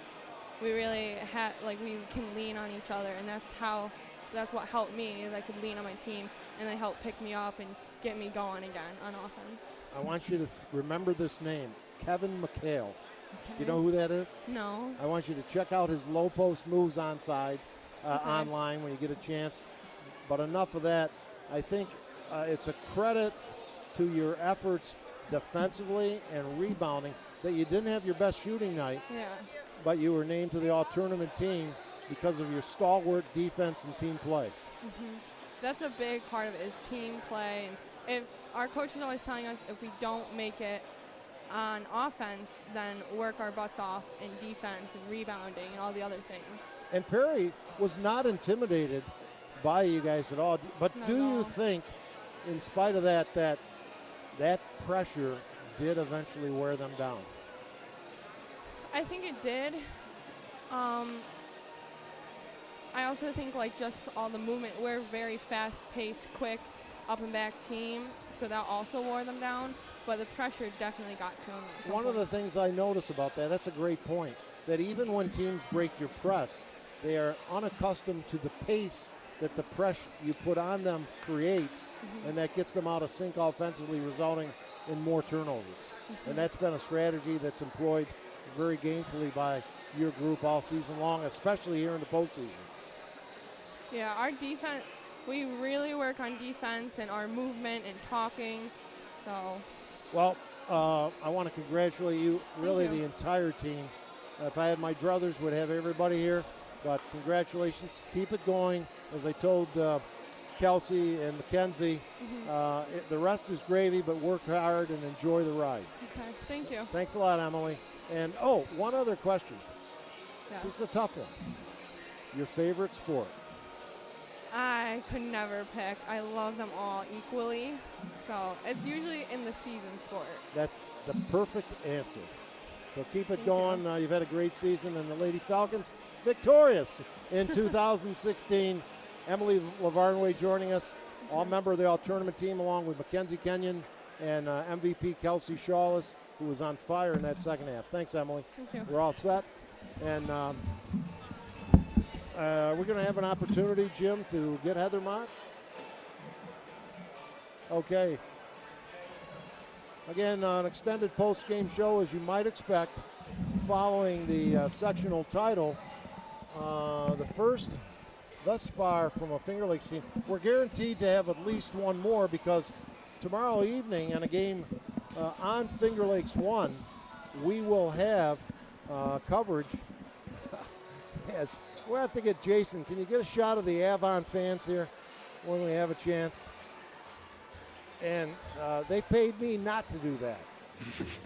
We really had, we can lean on each other, and that's what helped me, is I could lean on my team, and they helped pick me up and get me going again on offense. I want you to remember this name, Kevin McHale. Okay. You know who that is? No. I want you to check out his low post moves onside online when you get a chance. But enough of that. I think it's a credit to your efforts defensively and rebounding that you didn't have your best shooting night. Yeah. But you were named to the all-tournament team because of your stalwart defense and team play. Mm-hmm. That's a big part of it, is team play. And if our coach is always telling us if we don't make it on offense, then work our butts off in defense and rebounding and all the other things. And Perry was not intimidated by you guys at all. But do you think, in spite of that pressure did eventually wear them down? I think it did. I also think just all the movement, we're a very fast-paced, quick, up and back team, so that also wore them down, but the pressure definitely got to them. One of the things I notice about that's a great point, that even when teams break your press, they are unaccustomed to the pace that the press you put on them creates, and that gets them out of sync offensively, resulting in more turnovers. And that's been a strategy that's employed very gainfully by your group all season long, especially here in the postseason. Yeah, our defense, we really work on defense and our movement and talking. So. Well, I want to congratulate you, really the entire team. If I had my druthers, would have everybody here. But congratulations. Keep it going. As I told Kelsey and Mackenzie, the rest is gravy, but work hard and enjoy the ride. Okay, thank you. Thanks a lot, Emily. And, one other question. Yeah. This is a tough one. Your favorite sport? I could never pick. I love them all equally. So it's usually in the season sport. That's the perfect answer. So keep it Thank going. You've had a great season, and the Lady Falcons victorious in 2016. Emily Lavarnway joining us, all member of the all-tournament team, along with Mackenzie Kenyon and MVP Kelsey Shawless, who was on fire in that second half. Thanks, Emily. Thank you. We're all set. And we're going to have an opportunity, Jim, to get Heather Mott. Okay. Again, an extended post-game show, as you might expect, following the sectional title. The first thus far from a Finger Lakes team. We're guaranteed to have at least one more, because tomorrow evening in a game on Finger Lakes 1, we will have coverage. Yes, we'll have to get Jason. Can you get a shot of the Avon fans here when we have a chance? And they paid me not to do that.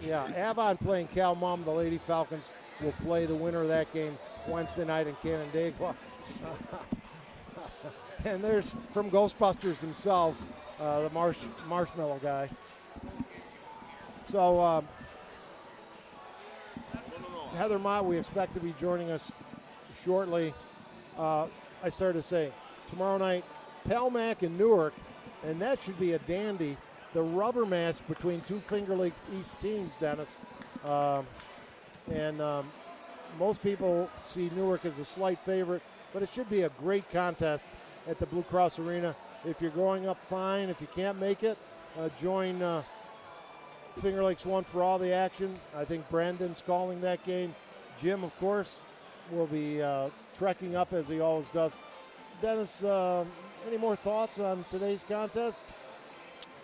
Yeah, Avon playing Cal Mum. The Lady Falcons will play the winner of that game Wednesday night in Canandaigua. And there's, from Ghostbusters themselves, the marshmallow guy. So Heather Mott, we expect to be joining us shortly. I started to say, tomorrow night, Palmac and Newark, and that should be a dandy. The rubber match between two Finger Lakes East teams, Dennis. Most people see Newark as a slight favorite, but it should be a great contest at the Blue Cross Arena. If you're going up, fine. If you can't make it, join Finger Lakes 1 for all the action. I think Brandon's calling that game. Jim, of course, will be trekking up as he always does. Dennis, any more thoughts on today's contest?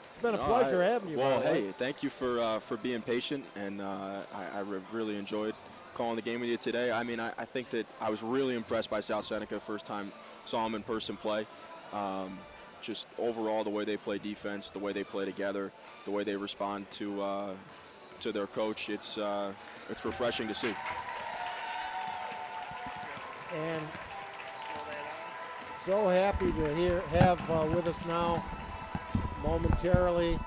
It's been a pleasure having you. Well, hey, thank you for being patient, and I really enjoyed calling the game with you today. I mean, I think that I was really impressed by South Seneca. First time saw them in person play. Just overall, the way they play defense, the way they play together, the way they respond to their coach, it's refreshing to see. And so happy to have with us now momentarily,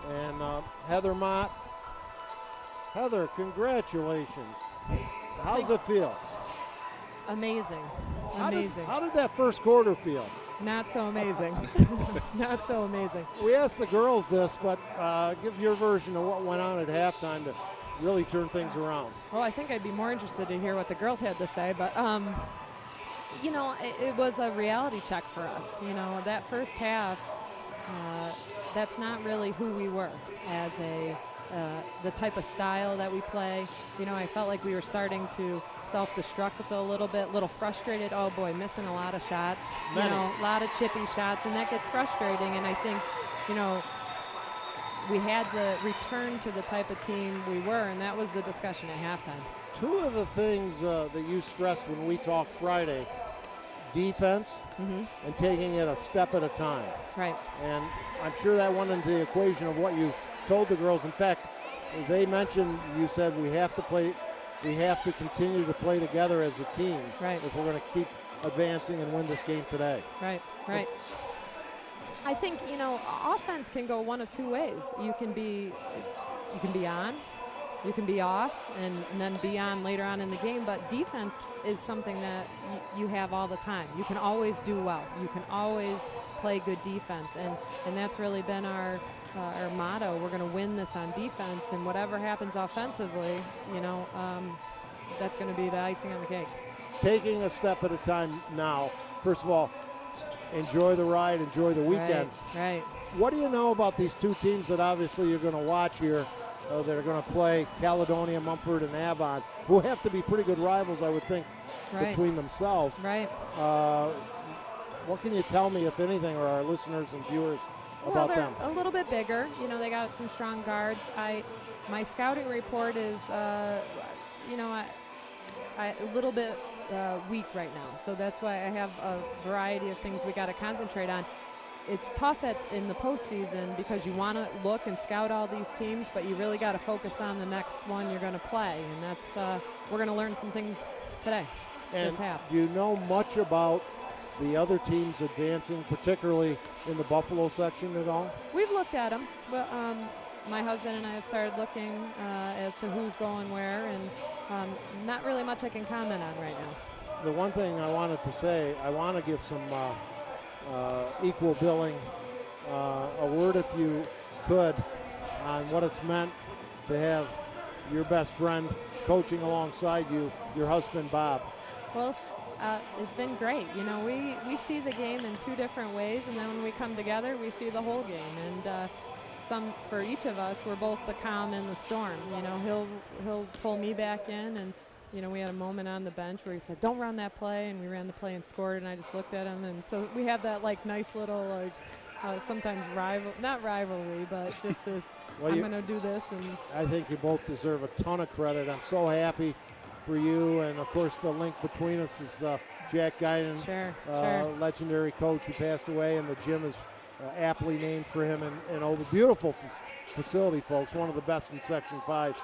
and Heather Mott. Heather, congratulations. How's it feel? Amazing. How did that first quarter feel? Not so amazing. Not so amazing. We asked the girls this, but give your version of what went on at halftime to really turn things around. Well, I think I'd be more interested to hear what the girls had to say, but it was a reality check for us. That first half, that's not really who we were as the type of style that we play. I felt like we were starting to self-destruct a little frustrated. Oh boy, missing a lot of shots, a lot of chippy shots, and that gets frustrating. And I think, we had to return to the type of team we were, and that was the discussion at halftime. Two of the things that you stressed when we talked Friday, defense and taking it a step at a time. Right. And I'm sure that went into the equation of what you told the girls. In fact, they mentioned, you said we have to continue to play together as a team, right, if we're going to keep advancing and win this game today. Right. I think, offense can go one of two ways. You can be on, you can be off, and then be on later on in the game. But defense is something that you have all the time. You can always do well. You can always play good defense, and that's really been our motto. We're going to win this on defense, and whatever happens offensively, that's going to be the icing on the cake. Taking a step at a time now. First of all, enjoy the ride, enjoy the weekend. Right. What do you know about these two teams that obviously you're going to watch here that are going to play, Caledonia, Mumford, and Avon, who have to be pretty good rivals, I would think, between themselves. Right. What can you tell me, if anything, or our listeners and viewers about them? A little bit bigger. They got some strong guards. My scouting report is, a little bit week right now. So that's why I have a variety of things we got to concentrate on. It's tough in the postseason because you want to look and scout all these teams, but you really got to focus on the next one you're going to play, and that's we're going to learn some things today. And this half. do you know much about the other teams advancing, particularly in the Buffalo section at all? We've looked at them. Well, my husband and I have started looking as to who's going where, and not really much I can comment on right now. The one thing I wanted to say, I want to give some equal billing, a word if you could, on what it's meant to have your best friend coaching alongside you, your husband Bob. Well, it's been great. You know, we see the game in two different ways, and then when we come together, we see the whole game. And for each of us, we're both the calm and the storm. You know, he'll pull me back in, and you know, we had a moment on the bench where he said, "Don't run that play," and we ran the play and scored. And I just looked at him, and so we have that like nice little sometimes not rivalry, but just as well, I'm going to do this. And I think you both deserve a ton of credit. I'm so happy for you, and of course the link between us is Jack Guinan, legendary coach who passed away, and the gym is aptly named for him, and the beautiful facility, folks, one of the best in Section 5,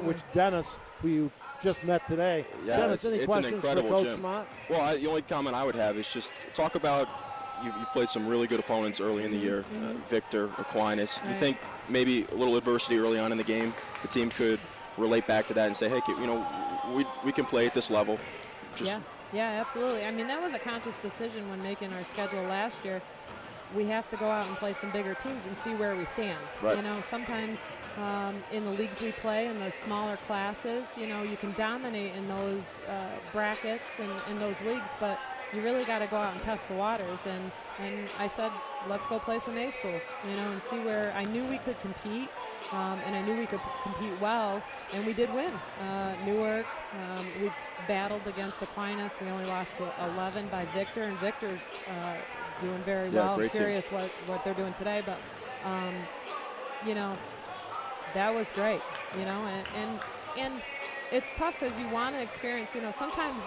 which Dennis, who you just met today. Yeah, Dennis, any questions for Coach Mott? Well, the only comment I would have is just talk about you played some really good opponents early in the year, Victor, Aquinas. Right. You think maybe a little adversity early on in the game, the team could relate back to that and say, hey, you know, we can play at this level. Yeah, absolutely. I mean, that was a conscious decision when making our schedule last year. We have to go out and play some bigger teams and see where we stand. Right. You know, sometimes in the leagues we play, in the smaller classes, you know, you can dominate in those brackets and in those leagues, but you really got to go out and test the waters. And I said, let's go play some A schools, you know, and see where I knew we could compete. And I knew we could compete well, and we did win. Newark, we battled against Aquinas. We only lost to 11 by Victor, and Victor's doing very well. I'm curious what they're doing today, but, you know, that was great, you know, and it's tough because you want to experience, you know, sometimes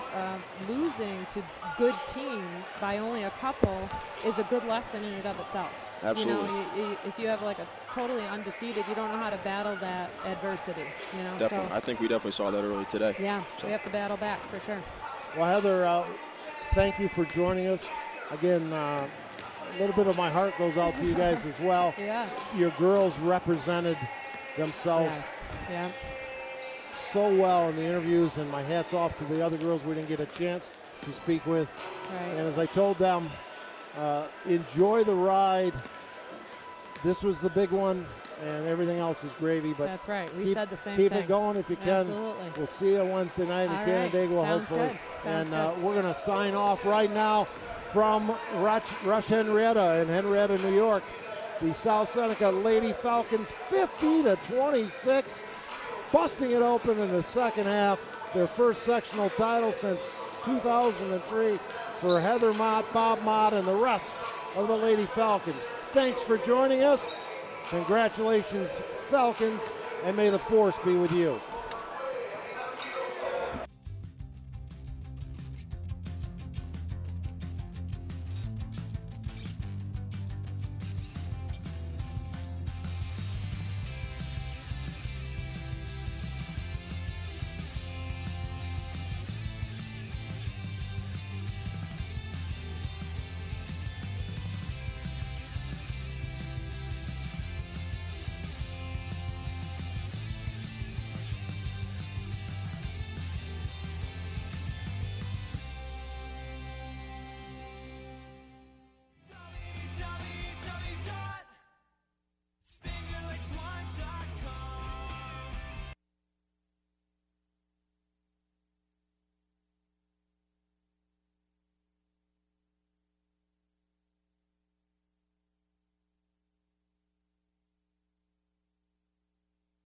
losing to good teams by only a couple is a good lesson in and of itself. Absolutely. You know, if you have like a totally undefeated, you don't know how to battle that adversity, you know. Definitely. So, I think we definitely saw that early today. Yeah, we have to battle back for sure. Well, Heather, thank you for joining us. Again, a little bit of my heart goes out to you guys as well. Yeah. Your girls represented themselves so well in the interviews, and my hat's off to the other girls we didn't get a chance to speak with. Right. And as I told them, enjoy the ride. This was the big one, and everything else is gravy. But that's right. We said the same thing. Keep it going if you can. Absolutely. We'll see you Wednesday night in Canandaigua, hopefully. Sounds good. We're going to sign off right now from Rush-Henrietta in Henrietta, New York. The South Seneca Lady Falcons 50-26, busting it open in the second half. Their first sectional title since 2003 for Heather Mott, Bob Mott, and the rest of the Lady Falcons. Thanks for joining us. Congratulations, Falcons, and may the force be with you.